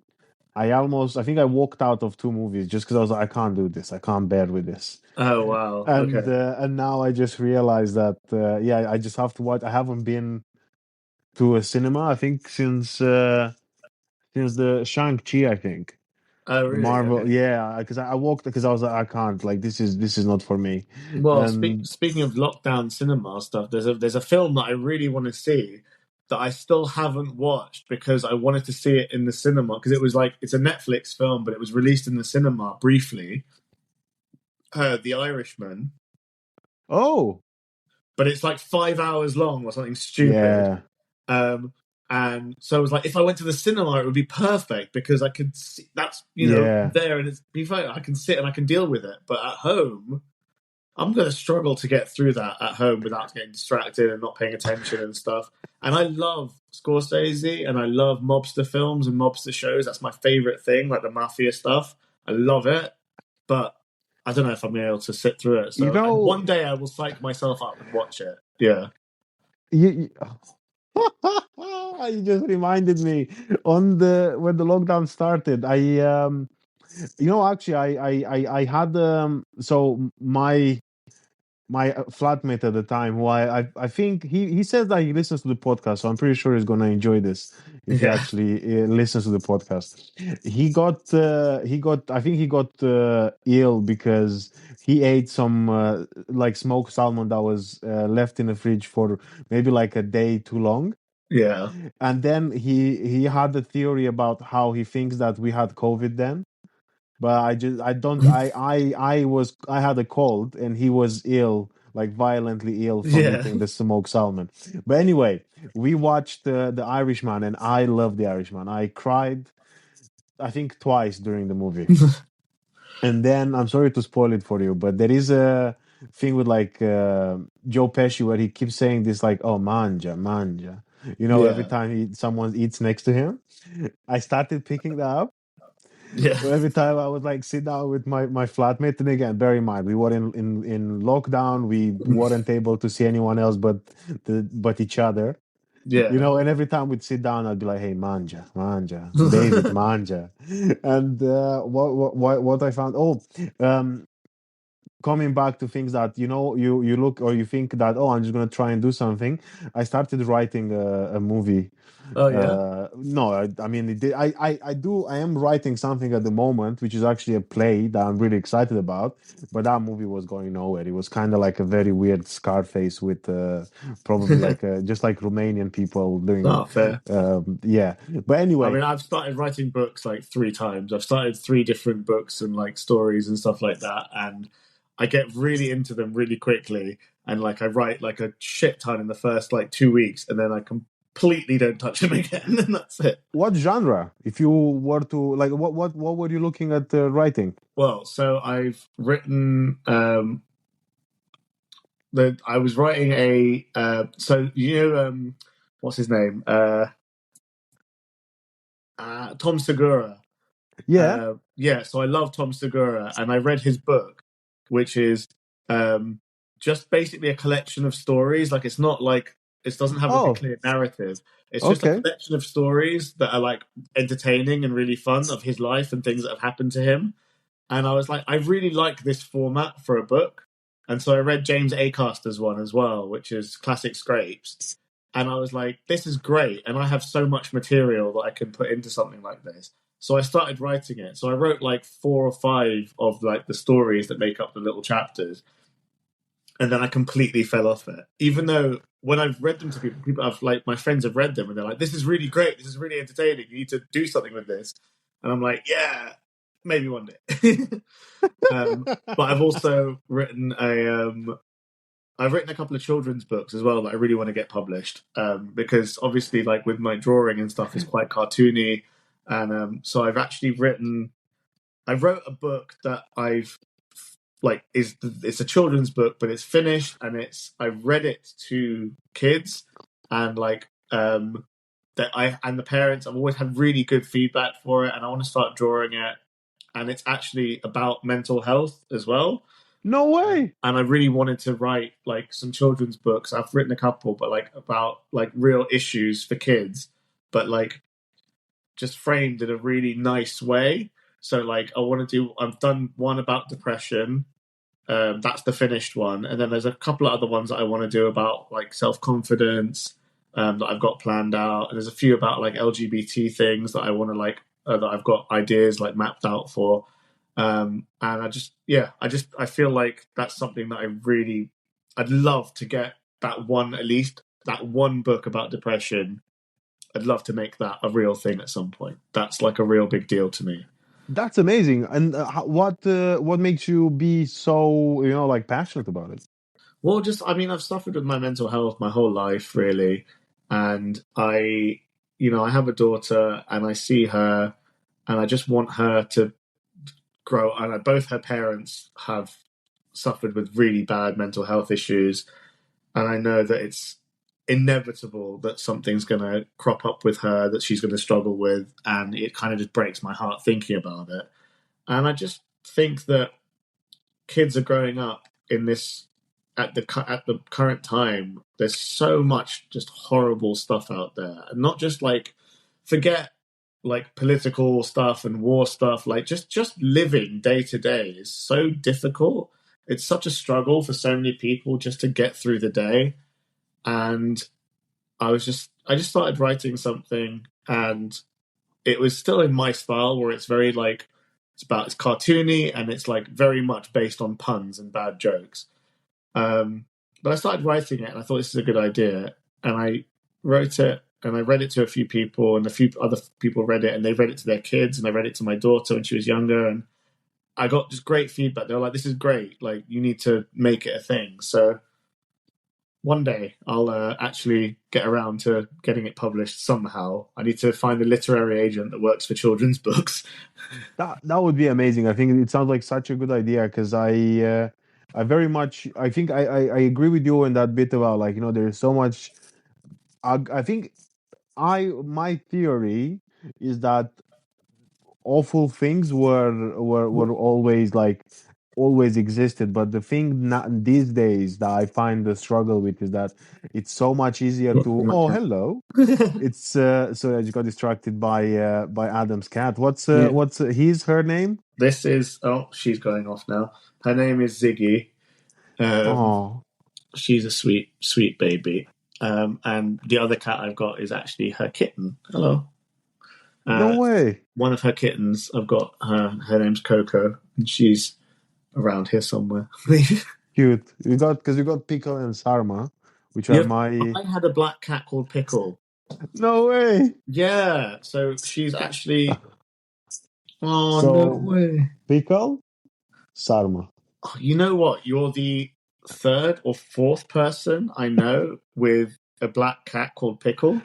think I walked out of 2 movies just because I was like, I can't do this, I can't bear with this. Oh wow. And Okay. and now I just realized that I just have to watch. I haven't been to a cinema I think since the Shang-Chi, I think. Oh The really? Marvel, Okay. yeah, because I walked because I was like, I can't, like, this is not for me. Well, And speaking of lockdown cinema stuff, there's a film that I really want to see that I still haven't watched because I wanted to see it in the cinema because it was like it's a Netflix film, but it was released in the cinema briefly. The Irishman, oh, but it's like 5 hours long or something stupid. yeah, Um, and so I was like, if I went to the cinema, it would be perfect because I could see that's yeah. there and it's be fine. I can sit and I can deal with it. But at home, I'm going to struggle to get through that at home without getting distracted and not paying attention and stuff. And I love Scorsese and I love mobster films and mobster shows. That's my favorite thing, like the mafia stuff. I love it, but I don't know if I'm able to sit through it. You So know, one day I will psych myself up and watch it. Yeah. you you just reminded me on the when the lockdown started. Actually, I had so my flatmate at the time, who I think he says that he listens to the podcast, so I'm pretty sure he's gonna enjoy this if he Yeah. actually listens to the podcast. He got I think he got ill because he ate some like smoked salmon that was left in the fridge for maybe like a day too long, Yeah. and then he had a theory about how he thinks that we had COVID then. But I don't I had a cold and he was ill, like violently ill from Yeah. eating the smoked salmon. But anyway, we watched the Irishman, and I love the Irishman. I cried, I think, twice during the movie. And then I'm sorry to spoil it for you, but there is a thing with like Joe Pesci where he keeps saying this like, "Oh, manja, manja," every Yeah. time someone eats next to him. I started picking that up. Yeah. So every time I would like sit down with my flatmate, and again, bear in mind, we were in lockdown. We weren't able to see anyone else but each other. Yeah. And every time we'd sit down, I'd be like, "Hey, manja, manja, David, manja," and what I found. Oh, um, coming back to things that you look or you think that, oh, I'm just gonna try and do something. I started writing a movie. Oh yeah. No, I mean, I am writing something at the moment, which is actually a play that I'm really excited about. But that movie was going nowhere. It was kind of like a very weird Scarface with probably like just like Romanian people doing, Not fair. yeah. But I anyway, mean, I've started writing books like 3 times. I've started 3 different books and like stories and stuff like that, and I get really into them really quickly. And like I write like a shit ton in the first like 2 weeks, and then I completely don't touch them again, and that's it. what genre? If you were to like, what were you looking at writing? Well, so I've written. I was writing a. What's his name? Tom Segura. Yeah. Yeah, so I love Tom Segura, and I read his book, which is um, just basically a collection of stories. Like it's not like it doesn't have like a Oh, clear narrative. It's just a okay. collection of stories that are like entertaining and really fun of his life and things that have happened to him. And I was like, I really like this format for a book. And so I read James Acaster's one as well, which is Classic Scrapes. And I was like, this is great. And I have so much material that I can put into something like this. So I started writing it. So I wrote like 4 or 5 of like the stories that make up the little chapters. And then I completely fell off it. Even though when I've read them to people, people have like my friends have read them and they're like, this is really great. This is really entertaining. You need to do something with this. And I'm like, yeah, maybe one day. But I've also written I've written a couple of children's books as well that I really want to get published because obviously, like with my drawing and stuff, is quite cartoony, and so I wrote a book that I've like is it's a children's book, but it's finished and I read it to kids and like that I and the parents. I've always had really good feedback for it, and I want to start drawing it. And it's actually about mental health as well. No way. And I really wanted to write like some children's books. I've written a couple, but like about like real issues for kids, but like just framed in a really nice way. So like I've done one about depression. That's the finished one, and then there's a couple of other ones that I want to do about like self confidence that I've got planned out, and there's a few about like LGBT things that I want to like that I've got ideas like mapped out for. And I feel like that's something that I'd love to get that one at least that one book about depression. I'd love to make that a real thing at some point. That's like a real big deal to me. That's amazing. And what makes you be so, like passionate about it? Well, just I mean, I've suffered with my mental health my whole life, really, and I have a daughter, and I see her, and I just want her to grow. And both her parents have suffered with really bad mental health issues, and I know that it's inevitable that something's going to crop up with her that she's going to struggle with, and it kind of just breaks my heart thinking about it. And I just think that kids are growing up in this at the current time. There's so much just horrible stuff out there, and not just like forget like political stuff and war stuff. Like just living day to day is so difficult. It's such a struggle for so many people just to get through the day. And I just started writing something, and it was still in my style where it's very like it's cartoony and it's like very much based on puns and bad jokes. But I started writing it and I thought this is a good idea, and I wrote it and I read it to a few people, and a few other people read it, and they read it to their kids, and I read it to my daughter when she was younger, and I got just great feedback. They were like, "This is great! Like you need to make it a thing." So one day I'll actually get around to getting it published somehow. I need to find a literary agent that works for children's books. That would be amazing. I think it sounds like such a good idea because I very much I think I agree with you in that bit about like there's so much. I think I my theory is that awful things were always like always existed, but the thing not these days that I find the struggle with is that it's so much easier Look to for my oh cat. hello. It's so I just got distracted by Adam's cat. Yeah. What's her name? This is she's going off now. Her name is Ziggy. Um, Oh, she's a sweet, sweet baby. And the other cat I've got is actually her kitten. Hello. no Uh, way. one of her kittens, I've got her. Her name's Coco, and she's around here somewhere. Cute. You got Pickle and Sarma, which are Yeah, my I had a black cat called Pickle. no way. Yeah, so she's actually. Oh no So way! Pickle, Sarma. You know what? You're the third or fourth person I know with a black cat called Pickle.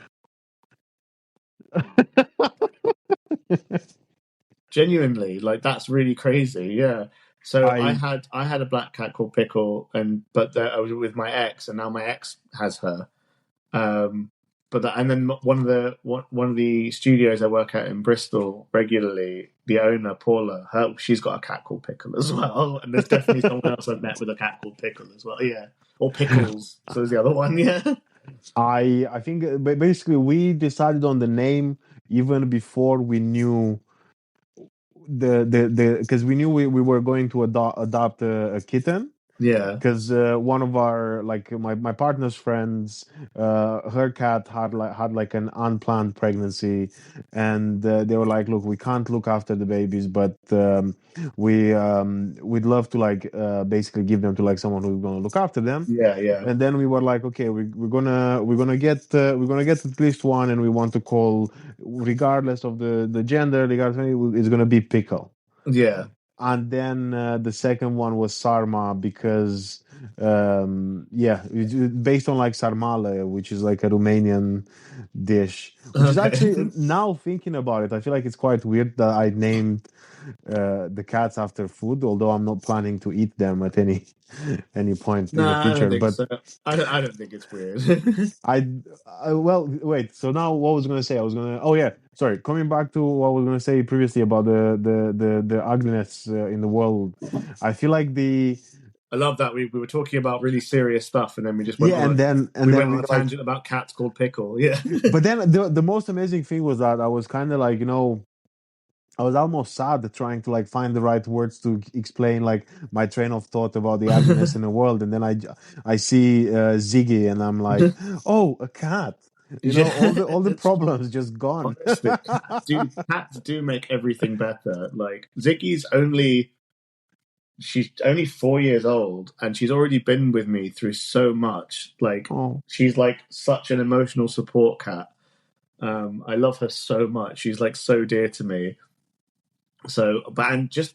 Genuinely, like that's really crazy. Yeah. So I I had a black cat called Pickle, and but I was with my ex, and now my ex has her. Um, but and then one of the studios I work at in Bristol regularly, the owner Paula, she's got a cat called Pickle as well, and there's definitely someone else I've met with a cat called Pickle as well. Yeah, or Pickles. So there's the other one. Yeah, I think basically we decided on the name even before we knew the because we knew we were going to adopt a kitten, yeah, because one of our like my partner's friends, her cat had like an unplanned pregnancy, and they were like, look, we can't look after the babies, but we'd love to like basically give them to like someone who's going to look after them. yeah, yeah, And then we were like, okay, we're gonna get at least one, and we want to call, regardless of the gender, regardless of anything, it's gonna be Pickle. yeah. And then the second one was sarma, because yeah, based on like sarmale, which is like a Romanian dish, which is Okay. actually, now thinking about it, I feel like it's quite weird that I named the cats after food, although I'm not planning to eat them at any point in the Nah, I don't future. think But so. I don't think it's weird. I, well, wait. So now, what was gonna say? I was gonna. Oh yeah, sorry. Coming back to what I was gonna say previously about the ugliness in the world. I feel like the I love that we were talking about really serious stuff, and then we just went yeah, on a and we then went on we a like. tangent about cats called Pickle. Yeah. But then the most amazing thing was that I was kind of like, I was almost sad trying to like find the right words to explain like my train of thought about the ugliness in the world, and then I see Ziggy, and I'm like, oh, a cat. Yeah. All the problems just gone. Honestly, cats do make everything better. Like she's only 4 years old, and she's already been with me through so much. Like Oh, she's like such an emotional support cat. I love her so much. She's like so dear to me. So, but and just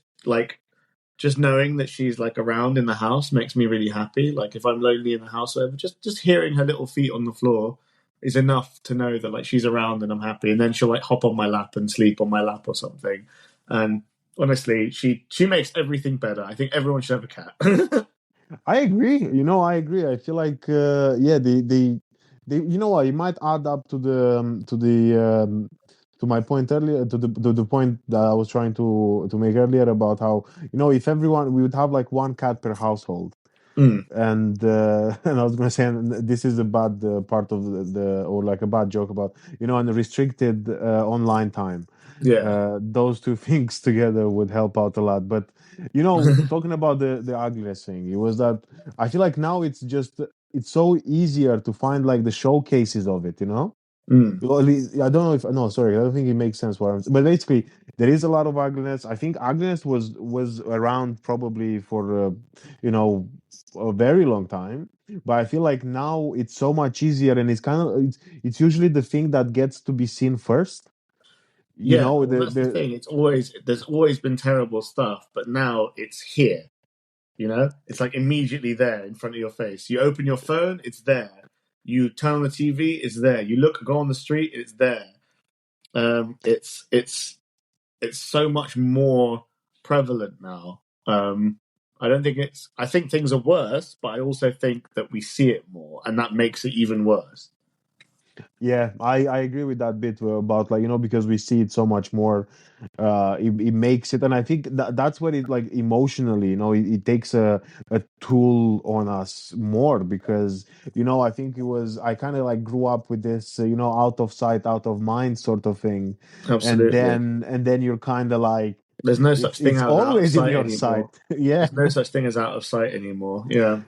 knowing that she's like around in the house makes me really happy. Like if I'm lonely in the house, or whatever, just hearing her little feet on the floor is enough to know that like she's around and I'm happy. And then she'll like hop on my lap and sleep on my lap or something. And honestly, she makes everything better. I think everyone should have a cat. I agree. I agree. I feel like yeah, the what, you might add up to my point earlier, to the point that I was trying to make earlier about how, if everyone, we would have like one cat per household. Mm, And and I was gonna say, and this is a bad part of or like a bad joke about, and the restricted online time. yeah. Those two things together would help out a lot. But talking about the ugliness thing, it was that I feel like now it's so easier to find like the showcases of it. Mm, Well, at least, I don't know if no, sorry, I don't think it makes sense what I'm. But basically, there is a lot of ugliness. I think ugliness was around probably for you know a very long time. But I feel like now it's so much easier, and it's usually the thing that gets to be seen first. You yeah. know Well, the that's the the thing. There's always been terrible stuff, but now it's here. It's like immediately there in front of your face. You open your phone, it's there. You turn on the TV, it's there. You go on the street, it's there. It's so much more prevalent now. I don't think it's. I think things are worse, but I also think that we see it more, and that makes it even worse. Yeah, I agree with that bit about like, because we see it so much more. It makes it, and I think that's what it like emotionally, it takes a tool on us more, because I think I kind of like grew up with this out of sight, out of mind sort of thing, and Absolutely. then you're kind of like, There's no such thing it's out of always in sight your sight. anymore. Yeah, There's no such thing as out of sight anymore. Yeah.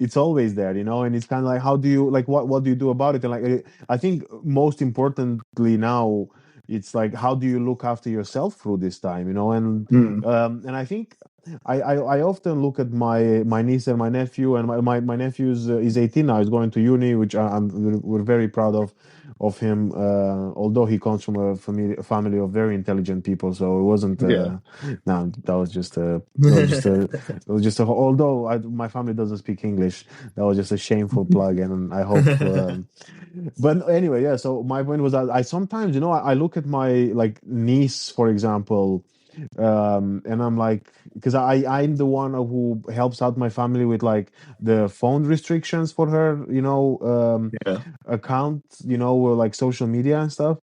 it's always there, and it's kind of like, how do you like, what do you do about it? And like, I think most importantly now, it's like, how do you look after yourself through this time, Mm. and I think I often look at my niece and my nephew, and my nephew is 18 now. He's going to uni, which we're very proud of him, although he comes from a family of very intelligent people, so it wasn't Yeah. no, that was just a, although my family doesn't speak English, that was just a shameful plug, and I hope. But anyway, yeah. So my point was that I sometimes, I look at my like niece, for example, And I'm like, because I'm the one who helps out my family with like the phone restrictions for her, Yeah. account, like social media and stuff.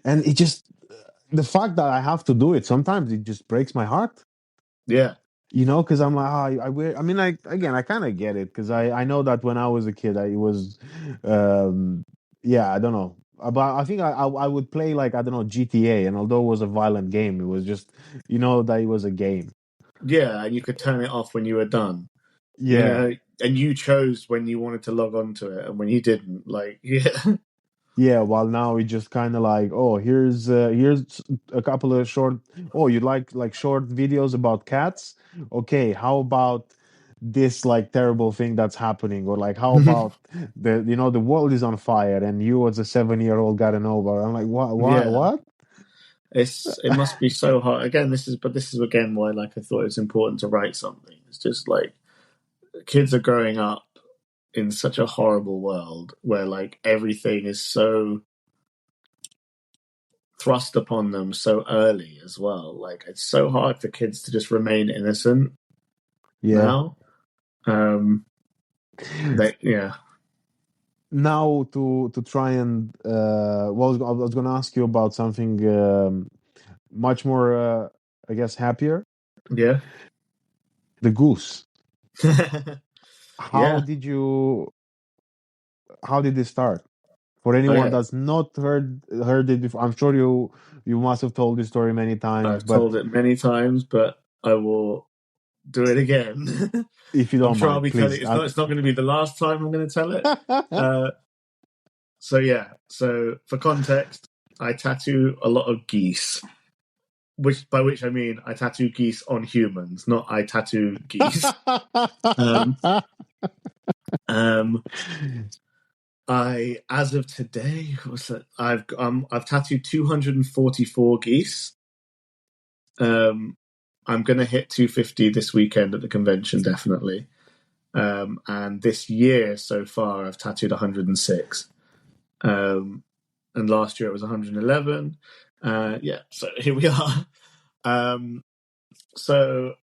And it just the fact that I have to do it sometimes it just breaks my heart. Yeah. Because I'm like, I mean, like, again, I kind of get it because I know that when I was a kid, I was, yeah, I don't know. But I think I would play like, I don't know, GTA. And although it was a violent game, it was just, that it was a game. Yeah. And you could turn it off when you were done, Yeah. and you chose when you wanted to log on to it and when you didn't. Like, yeah. Yeah. While now we just kind of like, oh, here's a couple of short, oh, you like short videos about cats? Okay. How about this like terrible thing that's happening, or like how about the world is on fire and you as a 7-year-old got an over. I'm like, Yeah. what? It must be so hard. Again, this is again why like I thought it's important to write something. It's just like kids are growing up in such a horrible world where like everything is so thrust upon them so early as well. Like it's so hard for kids to just remain innocent Yeah. now. They yeah. Now to try and well, I was gonna ask you about something much more I guess happier. Yeah. The goose. How Yeah. did you how did this start? For Oh anyone yeah. that's not heard it before, I'm sure you must have told this story many times, I've but told it many times, but I will do it again. if you I'm don't sure I'll mind, be telling. please. It's not going to be the last time I'm going to tell it. Uh, so yeah. So for context, I tattoo a lot of geese, by which I mean I tattoo geese on humans, not I tattoo geese. Um, um, as of today, what's that? I've tattooed 244 geese. I'm going to hit 250 this weekend at the convention, definitely. And this year so far, I've tattooed 106. And last year it was 111. Yeah, so here we are. Um, so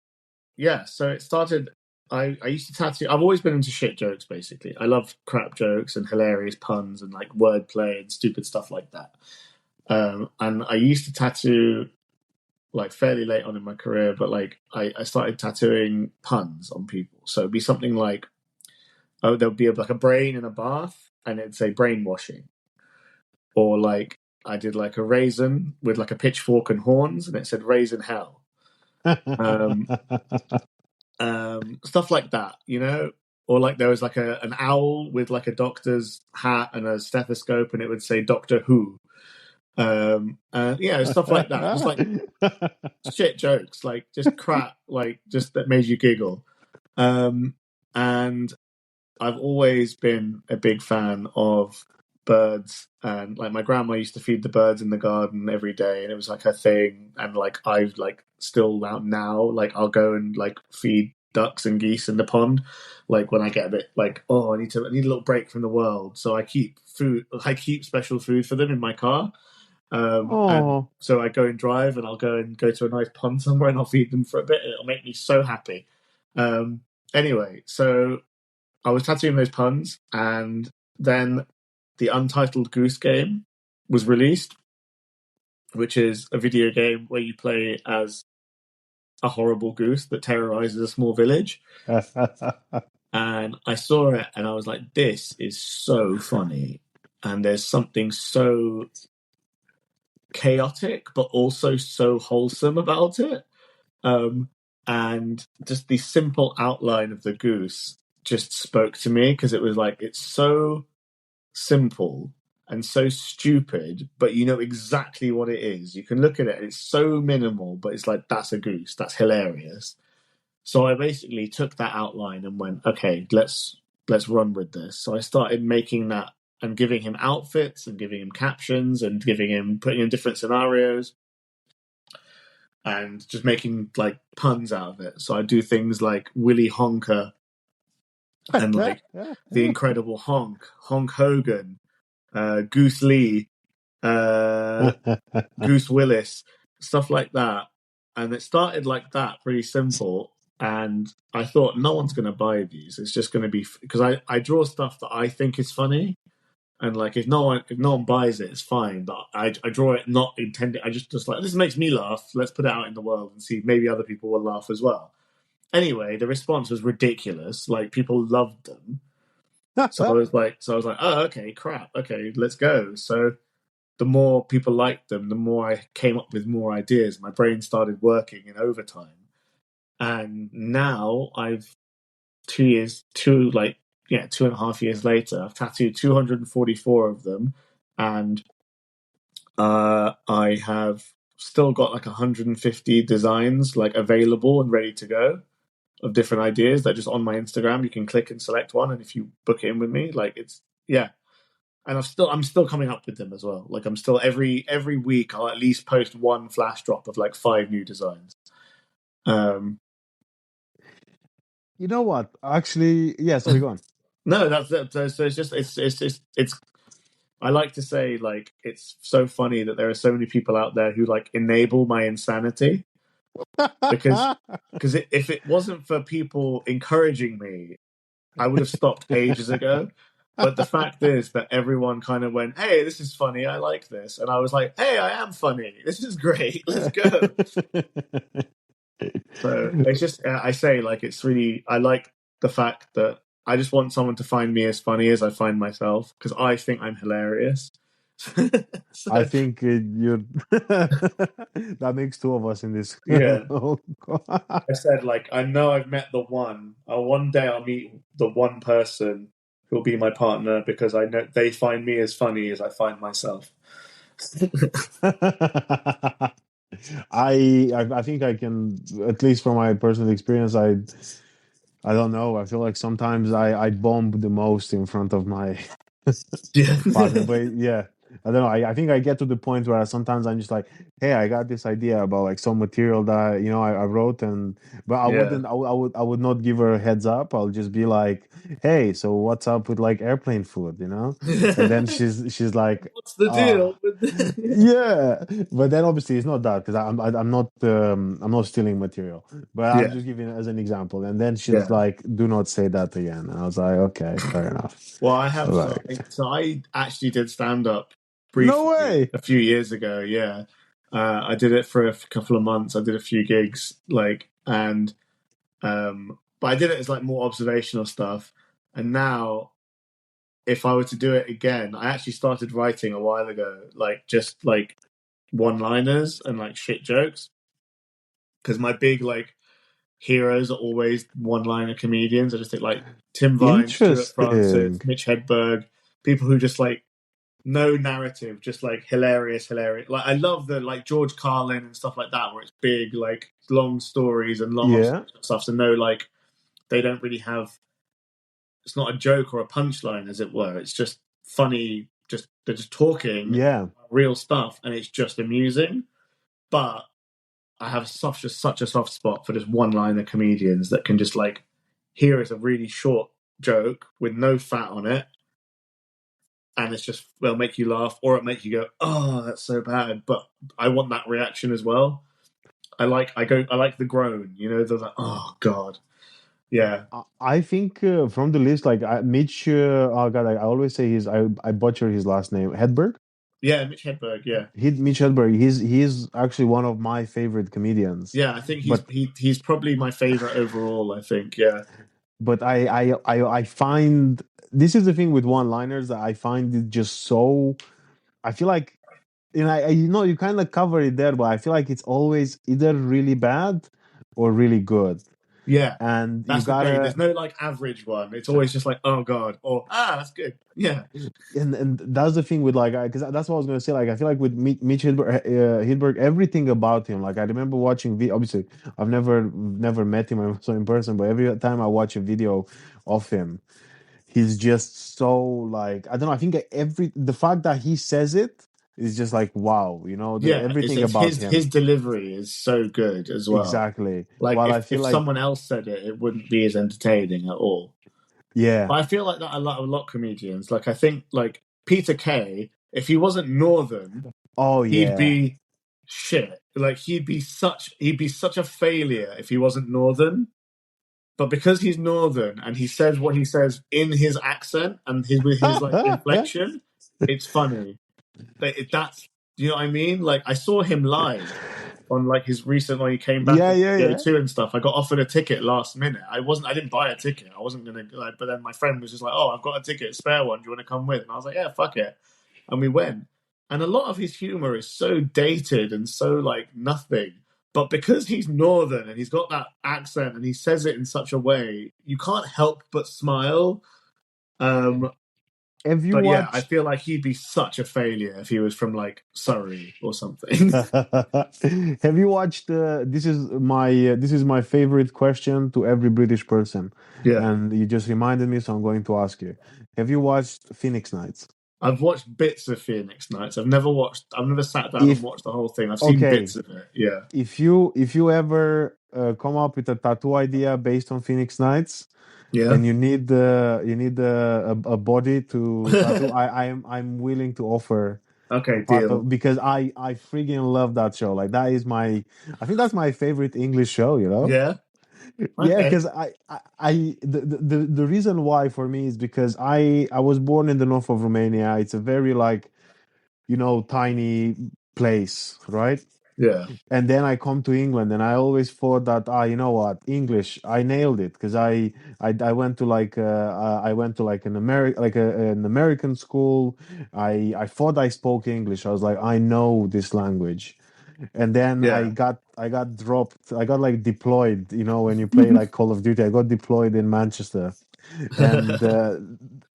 yeah, so it started. I used to tattoo. I've always been into shit jokes, basically. I love crap jokes and hilarious puns and like wordplay and stupid stuff like that. And I used to tattoo like fairly late on in my career, but like I started tattooing puns on people. So it'd be something like, oh, there'll be like a brain in a bath, and it'd say brainwashing, or like I did like a raisin with like a pitchfork and horns, and it said raisin hell. Um, Stuff like that, or like there was like an owl with like a doctor's hat and a stethoscope, and it would say Doctor Who. Stuff like that, just like shit jokes, like just crap, like just that made you giggle. And I've always been a big fan of birds, and like my grandma used to feed the birds in the garden every day, and it was like her thing. And like I've like still now, like I'll go and like feed ducks and geese in the pond, like when I get a bit like, oh, I need a little break from the world. So I keep special food for them in my car. And Oh. so I go and drive, and I'll go to a nice pond somewhere, and I'll feed them for a bit, and it'll make me so happy. Anyway, so I was tattooing those puns, and then the Untitled Goose Game was released, which is a video game where you play as a horrible goose that terrorizes a small village. And I saw it, and I was like, this is so funny. And there's something so chaotic, but also so wholesome about it. And just the simple outline of the goose just spoke to me, because it was like, it's so simple and so stupid, but you know exactly what it is. You can look at it and it's so minimal, but it's like, that's a goose. That's hilarious. So I basically took that outline and went, okay, let's run with this. So I started making that and giving him outfits and giving him captions and putting in different scenarios and just making like puns out of it. So I do things like Willy Honker and like the Incredible Honk Hogan, Goose Lee, Goose Willis. stuff like that. And it started like that, pretty simple. And I thought no one's going to buy these. It's just going to be because I draw stuff that I think is funny, and like if no one buys it, it's fine. But I draw it not intended. I just like this makes me laugh. Let's put it out in the world and see maybe other people will laugh as well. Anyway, the response was ridiculous. Like people loved them. So I was like, oh, okay, crap. Okay, let's go. So the more people liked them, the more I came up with more ideas. My brain started working in overtime. And now I've 2 years, 2.5 years later, I've tattooed 244 of them. And I have still got like 150 designs like available and ready to go of different ideas that just on my Instagram, you can click and select one. And if you book it in with me, like it's, yeah, and I'm still coming up with them as well. Like I'm still every week I'll at least post one flash drop of like 5 new designs. You know what? Actually, yeah. Sorry, go on. No, so it's just it's. I like to say like it's so funny that there are so many people out there who like enable my insanity because if it wasn't for people encouraging me, I would have stopped ages ago. But the fact is that everyone kind of went, "Hey, this is funny. I like this," and I was like, "Hey, I am funny. This is great. Let's go." So it's just I say like it's really I like the fact that I just want someone to find me as funny as I find myself because I think I'm hilarious. I So think you're that makes two of us in this. yeah, Oh, God. I said like I know I've met the one. One day I'll meet the one person who'll be my partner because I know they find me as funny as I find myself. I think I can, at least from my personal experience, I don't know. I feel like sometimes I bomb the most in front of my Yeah, partner. But yeah, I don't know. I think I get to the point where sometimes I'm just like, hey, I got this idea about like some material that I wrote, but I yeah. wouldn't. I would not give her a heads up. I'll just be like, hey, so what's up with like airplane food, And then she's like, What's the ah. deal with? Yeah, but then obviously it's not that because I'm not stealing material, but I'm Yeah, just giving it as an example. And then she's yeah. like, "Do not say that again." And I was like, "Okay, fair enough." Well, I I have was like, I actually did stand up "No briefly way!" a few years ago. Yeah, I did it for a couple of months. I did a few gigs, but I did it as like more observational stuff. And now, if I were to do it again, I actually started writing a while ago, like just like one-liners and like shit jokes, because my big like heroes are always one-liner comedians. I just think like Tim Vine, Stuart Francis, Interesting. Mitch Hedberg, people who just like no narrative, just like hilarious. Like I love the like George Carlin and stuff like that, where it's big, like long stories and long Yeah, observational stuff. So no, like they don't really have. It's not a joke or a punchline, as it were. It's just funny. Just they're just talking yeah, real stuff, and it's just amusing. But I have such a soft spot for just one-liner comedians that can just like here is a really short joke with no fat on it, and it's just it'll make you laugh or it'll make you go, "Oh, that's so bad." But I want that reaction as well. I like the groan, the like, "Oh God." Yeah. I think from the list, like Mitch. Oh God, I always say I butcher his last name. Hedberg. Yeah, Mitch Hedberg, yeah. Mitch Hedberg. He's actually one of my favorite comedians. Yeah, I think But he's probably my favorite overall, I think. Yeah. but I find this is the thing with one-liners that I find it just so. I feel like you kind of cover it there, but I feel like it's always either really bad or really good, Yeah. and you That's the thing. There's gotta. no like average one. It's always just like, "Oh God," or that's good. Yeah. And that's the thing with like because that's what I was gonna say. Like I feel like with Mitch Hedberg, everything about him. Like I remember watching. Obviously, I've never met him so in person, but every time I watch a video of him, he's just so like I don't know. I think the fact that he says it is just like wow. Yeah, Everything it's about his him delivery is so good as well. exactly. Like While I if feel like someone else said it, it wouldn't be as entertaining at all. yeah, But I feel like that a lot of comedians. Like I think like Peter Kay, if he wasn't Northern, oh he'd yeah, be shit. Like he'd be such a failure if he wasn't Northern. But because he's Northern and he says what he says in his accent and his with his like inflection, it's funny. That's, you know what I mean? Like I saw him live on like his recent when he came back Yeah, at yeah, the yeah. O2 and stuff. I got offered a ticket last minute. I didn't buy a ticket. I wasn't gonna like, but then my friend was just like, "Oh, I've got a ticket, spare one. Do you want to come with?" And I was like, "Yeah, fuck it." And we went. And a lot of his humor is so dated and so like nothing. But because he's Northern and he's got that accent and he says it in such a way, you can't help but smile. Um, Have you but yeah, I watched? feel like he'd be such a failure if he was from like Surrey or something. Have you watched? This is my favorite question to every British person, Yeah, and you just reminded me, so I'm going to ask you. Have you watched Phoenix Nights? I've watched bits of Phoenix Nights. I've never sat down and If watched the whole thing. I've seen okay, bits of it. Yeah, if you ever come up with a tattoo idea based on Phoenix Nights, yeah, and you need a body to tattoo, I'm willing to offer a okay, part deal. of because I freaking love that show. Like that is my I think that's my favorite English show. You know. Yeah, Yeah, okay, because the reason why for me is because I was born in the north of Romania. It's a very like tiny place, right? yeah, And then I come to England, and I always thought that you know what, English, I nailed it because I went to like I went to like an American school. I thought I spoke English. I was like, I know this language. And then yeah. I got dropped. I got like deployed. You know, when you play like Call of Duty, I got deployed in Manchester and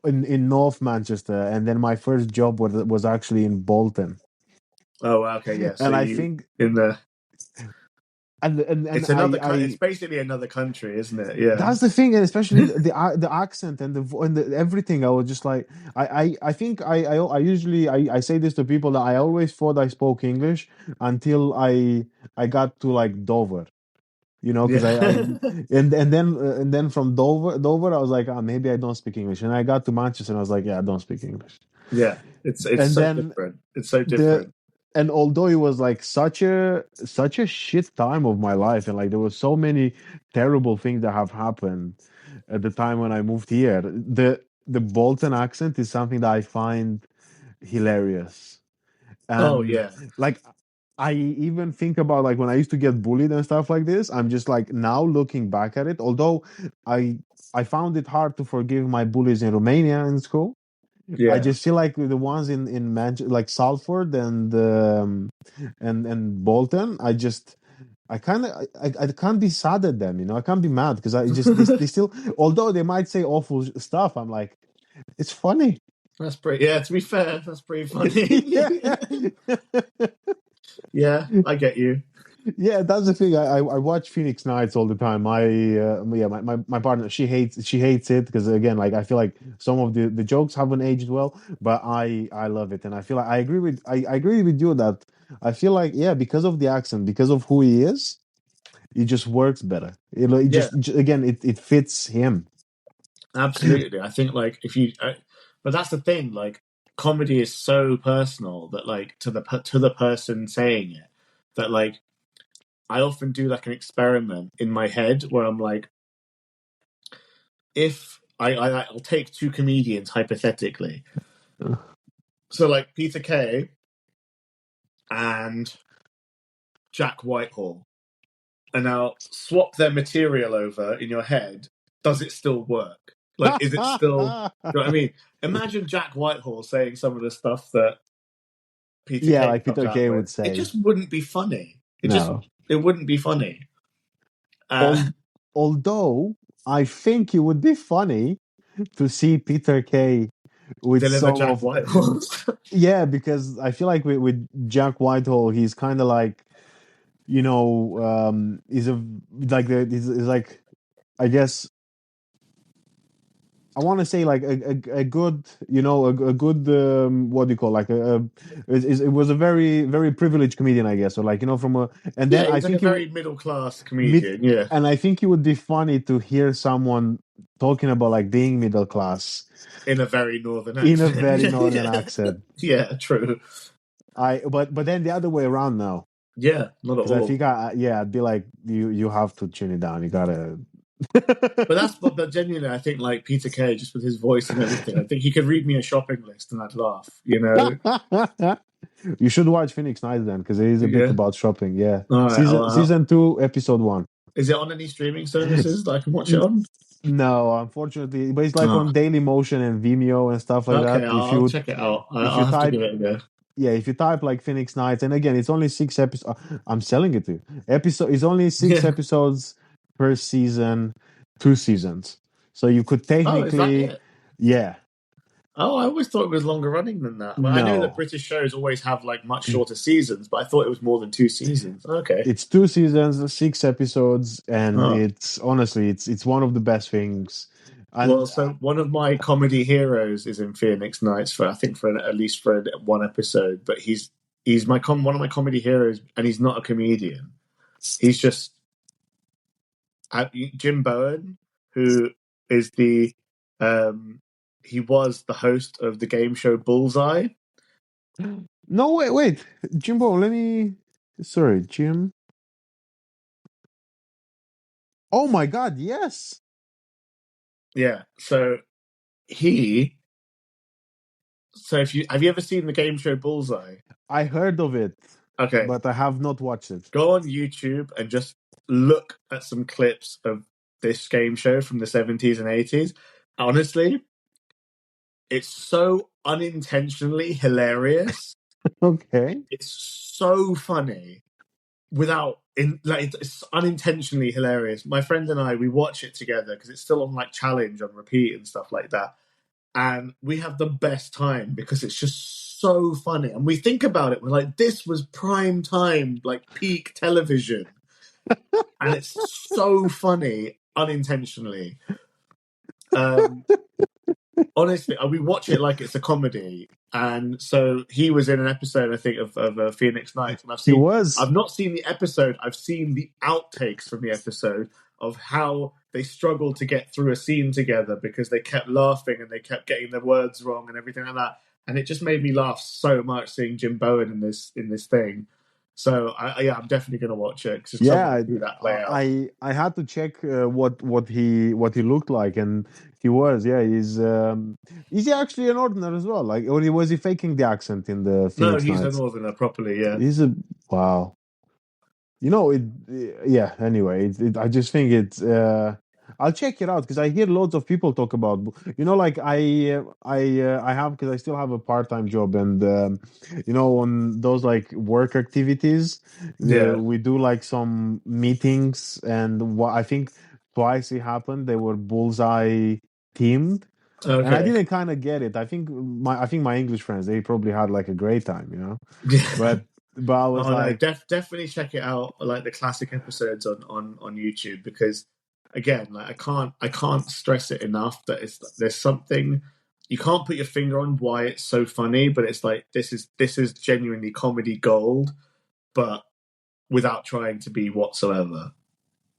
in North Manchester, and then my first job was actually in Bolton. Oh, okay, yeah. So And I you think in the and it's I basically another country, isn't it? Yeah, that's the thing, and especially the accent and everything. I was just like, I think I usually I say this to people that I always thought I spoke English until I got to like Dover, you know, because I yeah, and then from Dover I was like, maybe I don't speak English, and I got to Manchester and I was like, yeah, I don't speak English, yeah. It's and so then different. It's so the different. and although it was like such a shit time of my life, and like there was so many terrible things that have happened at the time when I moved here, the Bolton accent is something that I find hilarious. Oh And yeah, like I even think about like when I used to get bullied and stuff like this, I'm just like now looking back at it, although i I found it hard to forgive my bullies in Romania in school. I yeah. just feel like the ones in like Salford and Bolton, I kind of I can't be sad at them, you know. I can't be mad because I just they still, although they might say awful stuff, I'm like, it's funny. That's pretty. Yeah, to be fair, that's pretty funny. Yeah. Yeah, I get you. Yeah, that's the thing. I watch Phoenix Nights all the time. My partner, she hates it because again, like I feel like some of the jokes haven't aged well, but I love it, and I feel like I agree with you that I feel like, yeah, because of the accent, because of who he is, it just works better. It Yeah, again, it fits him. absolutely. I think like if you, but that's the thing. Like comedy is so personal that like to the person saying it, that like I often do like an experiment in my head where I'm like, if I'll take two comedians hypothetically, so like Peter Kay and Jack Whitehall, and now swap their material over in your head. Does it still work? Like, is it still? You know what I mean? Imagine Jack Whitehall saying some of the stuff that Peter Yeah, Kay like comes Peter out Kay would with. It say. just wouldn't be funny. No. It wouldn't be funny. Uh, Al- Although I think it would be funny to see Peter Kay with deliver some Jack of, Whitehall. yeah, because I feel like with Jack Whitehall, he's kind of like, he's a like he's like, I guess I want to say like a good, a good, what do you call, like it was a very very privileged comedian, I guess, or like, from a, and Yeah, then I he's like a think it very middle class mid, comedian. Yeah, and I think it would be funny to hear someone talking about like being middle class in a very northern in a accent. very northern Yeah, accent. yeah, true. But then the other way around now. Yeah, not at Because I all. think I'd be like, you have to tune it down. You gotta. But genuinely, I think like Peter Kay, just with his voice and everything, I think he could read me a shopping list and I'd laugh. You know? You should watch Phoenix Nights then, because it is a bit Yeah. about shopping. Yeah, All right. season 2, episode 1. Is it on any streaming services that I can watch it on? No, unfortunately, but it's like Oh, on Daily Motion and Vimeo and stuff like okay. that. I'll check it out. If I'll you have to type give it a go. yeah, if you type like Phoenix Nights, and again, it's only 6 episodes. I'm selling it to you. Episode is only six Yeah. episodes per season, 2 seasons. So you could Oh, is that technically, it? yeah, Oh, I always thought it was longer running than that. Well, I know that no, British shows always have like much shorter seasons, but I thought it was more than 2 seasons. Okay. it's 2 seasons, 6 episodes, and Oh. it's honestly, it's one of the best things. Well, And so one of my comedy heroes is in Phoenix Nights for I think for at least for one episode, but he's one of my comedy heroes, and he's not a comedian. He's just Jim Bowen, who is he was the host of the game show Bullseye. no, wait, Jimbo, let me. Sorry, Jim. Oh my God, yes, Yeah, so he. So if you have you ever seen the game show Bullseye? I heard of it, Okay, but I have not watched it. go on YouTube and just look at some clips of this game show from the 70s and 80s. Honestly, it's so unintentionally hilarious. Okay. It's so funny without in like it's unintentionally hilarious. My friend and I we watch it together because it's still on like challenge on repeat and stuff like that. And we have the best time because it's just so funny. And we think about it, we're like, this was prime time, like peak television. And it's so funny unintentionally. Um, honestly, we watch it like it's a comedy. And so he was in an episode, I think, of Phoenix Nights, and He was. I've not seen the episode. I've seen the outtakes from the episode of how they struggled to get through a scene together because they kept laughing and they kept getting their words wrong and everything like that. And it just made me laugh so much seeing Jim Bowen in this thing. So I'm definitely going to watch it because I want Yeah, to see that play out. I had to check what he looked like, and he was, yeah, is he actually an ordinary as well, like, or was he faking the accent in the No, Phoenix he's a Nights? northerner properly. Yeah, He's a wow. It, yeah, anyway, I just think I'll check it out because I hear loads of people talk about, like I have, because I still have a part-time job, and on those like work activities, yeah. we do like some meetings, and what I think twice it happened, they were bullseye themed, and I Okay. didn't kind of get it. I think my English friends, they probably had like a great time, Yeah. but I was Oh no, like. definitely check it out, like the classic episodes on YouTube, because again, like I can't stress it enough that there's something you can't put your finger on why it's so funny, but it's like this is genuinely comedy gold, but without trying to be whatsoever.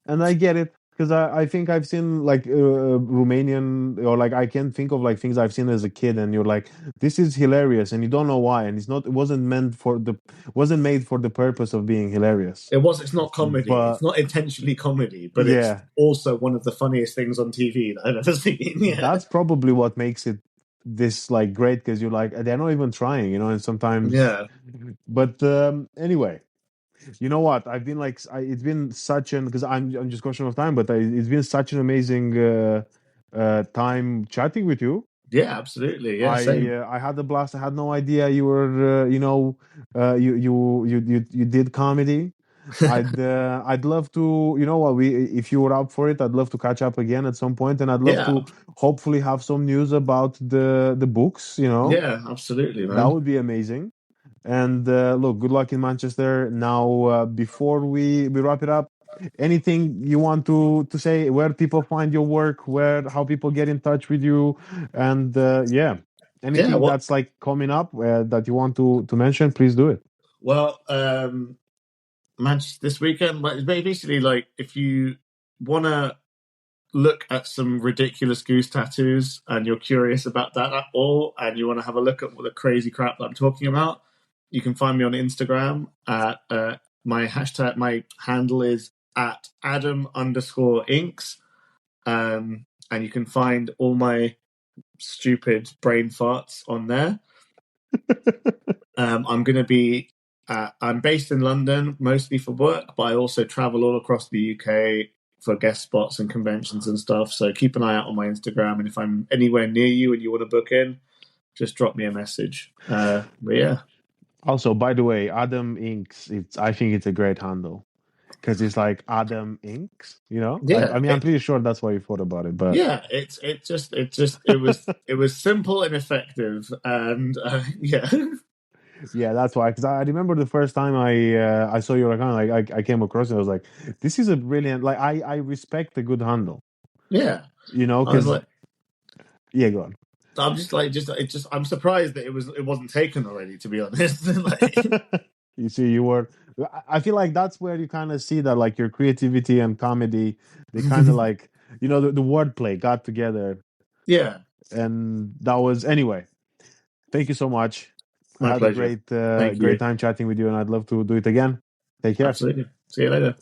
And I get it because I think I've seen like Romanian, or like I can think of like things I've seen as a kid, and you're like, this is hilarious, and you don't know why, and it wasn't made for the purpose of being hilarious. It's not comedy. It's But not intentionally comedy, but it's yeah, also one of the funniest things on TV that I've ever seen. Yeah, that's probably what makes it this like great, because you're like, they're not even trying, and sometimes. yeah, But anyway. You know what? I've been like, it's been such an, because I'm just question of time, but it's been such an amazing time chatting with you. yeah, absolutely. Yeah, I same. I had a blast. I had no idea you were you did comedy. I'd love to, what, we if you were up for it, I'd love to catch up again at some point, and I'd love Yeah, to hopefully have some news about the books. yeah, absolutely, That man. would be amazing. And look, good luck in Manchester. Now, before we wrap it up, anything you want to say? Where people find your work? How people get in touch with you? And yeah, Yeah, anything that's like coming up that you want to mention, please do it. well, Manchester this weekend. But it's basically like if you want to look at some ridiculous goose tattoos and you're curious about that at all, and you want to have a look at all the crazy crap that I'm talking about, you can find me on Instagram at my handle is at Adam_inks. And you can find all my stupid brain farts on there. I'm going to be. I'm based in London mostly for work, but I also travel all across the UK for guest spots and conventions and stuff. So keep an eye out on my Instagram, and if I'm anywhere near you and you want to book in, just drop me a message. But yeah, Also, by the way, Adam Inks. I think it's a great handle because it's like Adam Inks. You know, yeah, I mean, I'm pretty sure that's why you thought about it. But yeah. It was simple and effective, and yeah, yeah, that's why. Because I remember the first time I saw your account, like I came across it, I was like, this is a brilliant. Like I respect a good handle. yeah. You know, I was because like, yeah, go on. I'm just like, I'm surprised that it wasn't taken already. To be honest, like, You see, you were. I feel like that's where you kind of see that, like your creativity and comedy, they kind of like, the wordplay got together, yeah, and that was anyway. Thank you so much. I my had a pleasure. great, Thank great you. time chatting with you, and I'd love to do it again. Take care. Absolutely. See you later.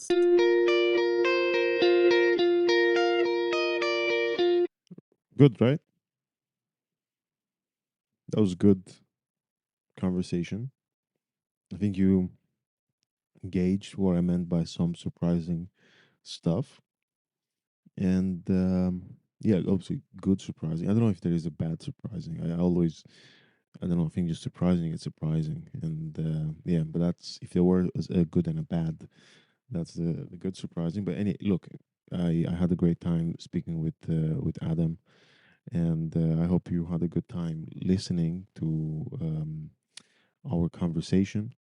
Good, right? That was good conversation. I think you gauged what I meant by some surprising stuff. And yeah, obviously good surprising. I don't know if there is a bad surprising. I don't know, I think just surprising is surprising. And yeah, but that's, if there were a good and a bad, that's the good surprising. But look, I had a great time speaking with Adam, and I hope you had a good time listening to our conversation.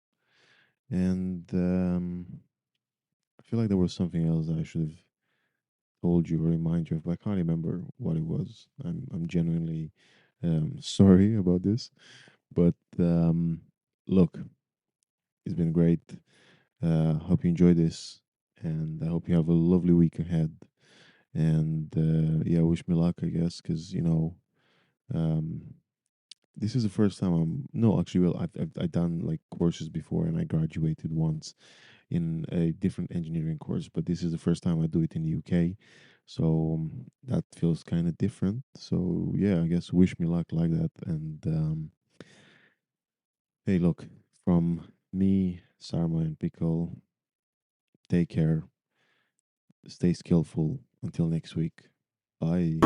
And I feel like there was something else that I should have told you or remind you of, but I can't remember what it was. I'm genuinely sorry about this, but look, it's been great. Hope you enjoy this, and I hope you have a lovely week ahead. And yeah, wish me luck, I guess, because um, this is the first time I'm. No, actually, well, I've done like courses before, and I graduated once in a different engineering course, but this is the first time I do it in the UK. So that feels kind of different. So yeah, I guess wish me luck like that. And hey, look, from me, Sarma, and Pickle, take care, stay skillful. Until next week. Bye.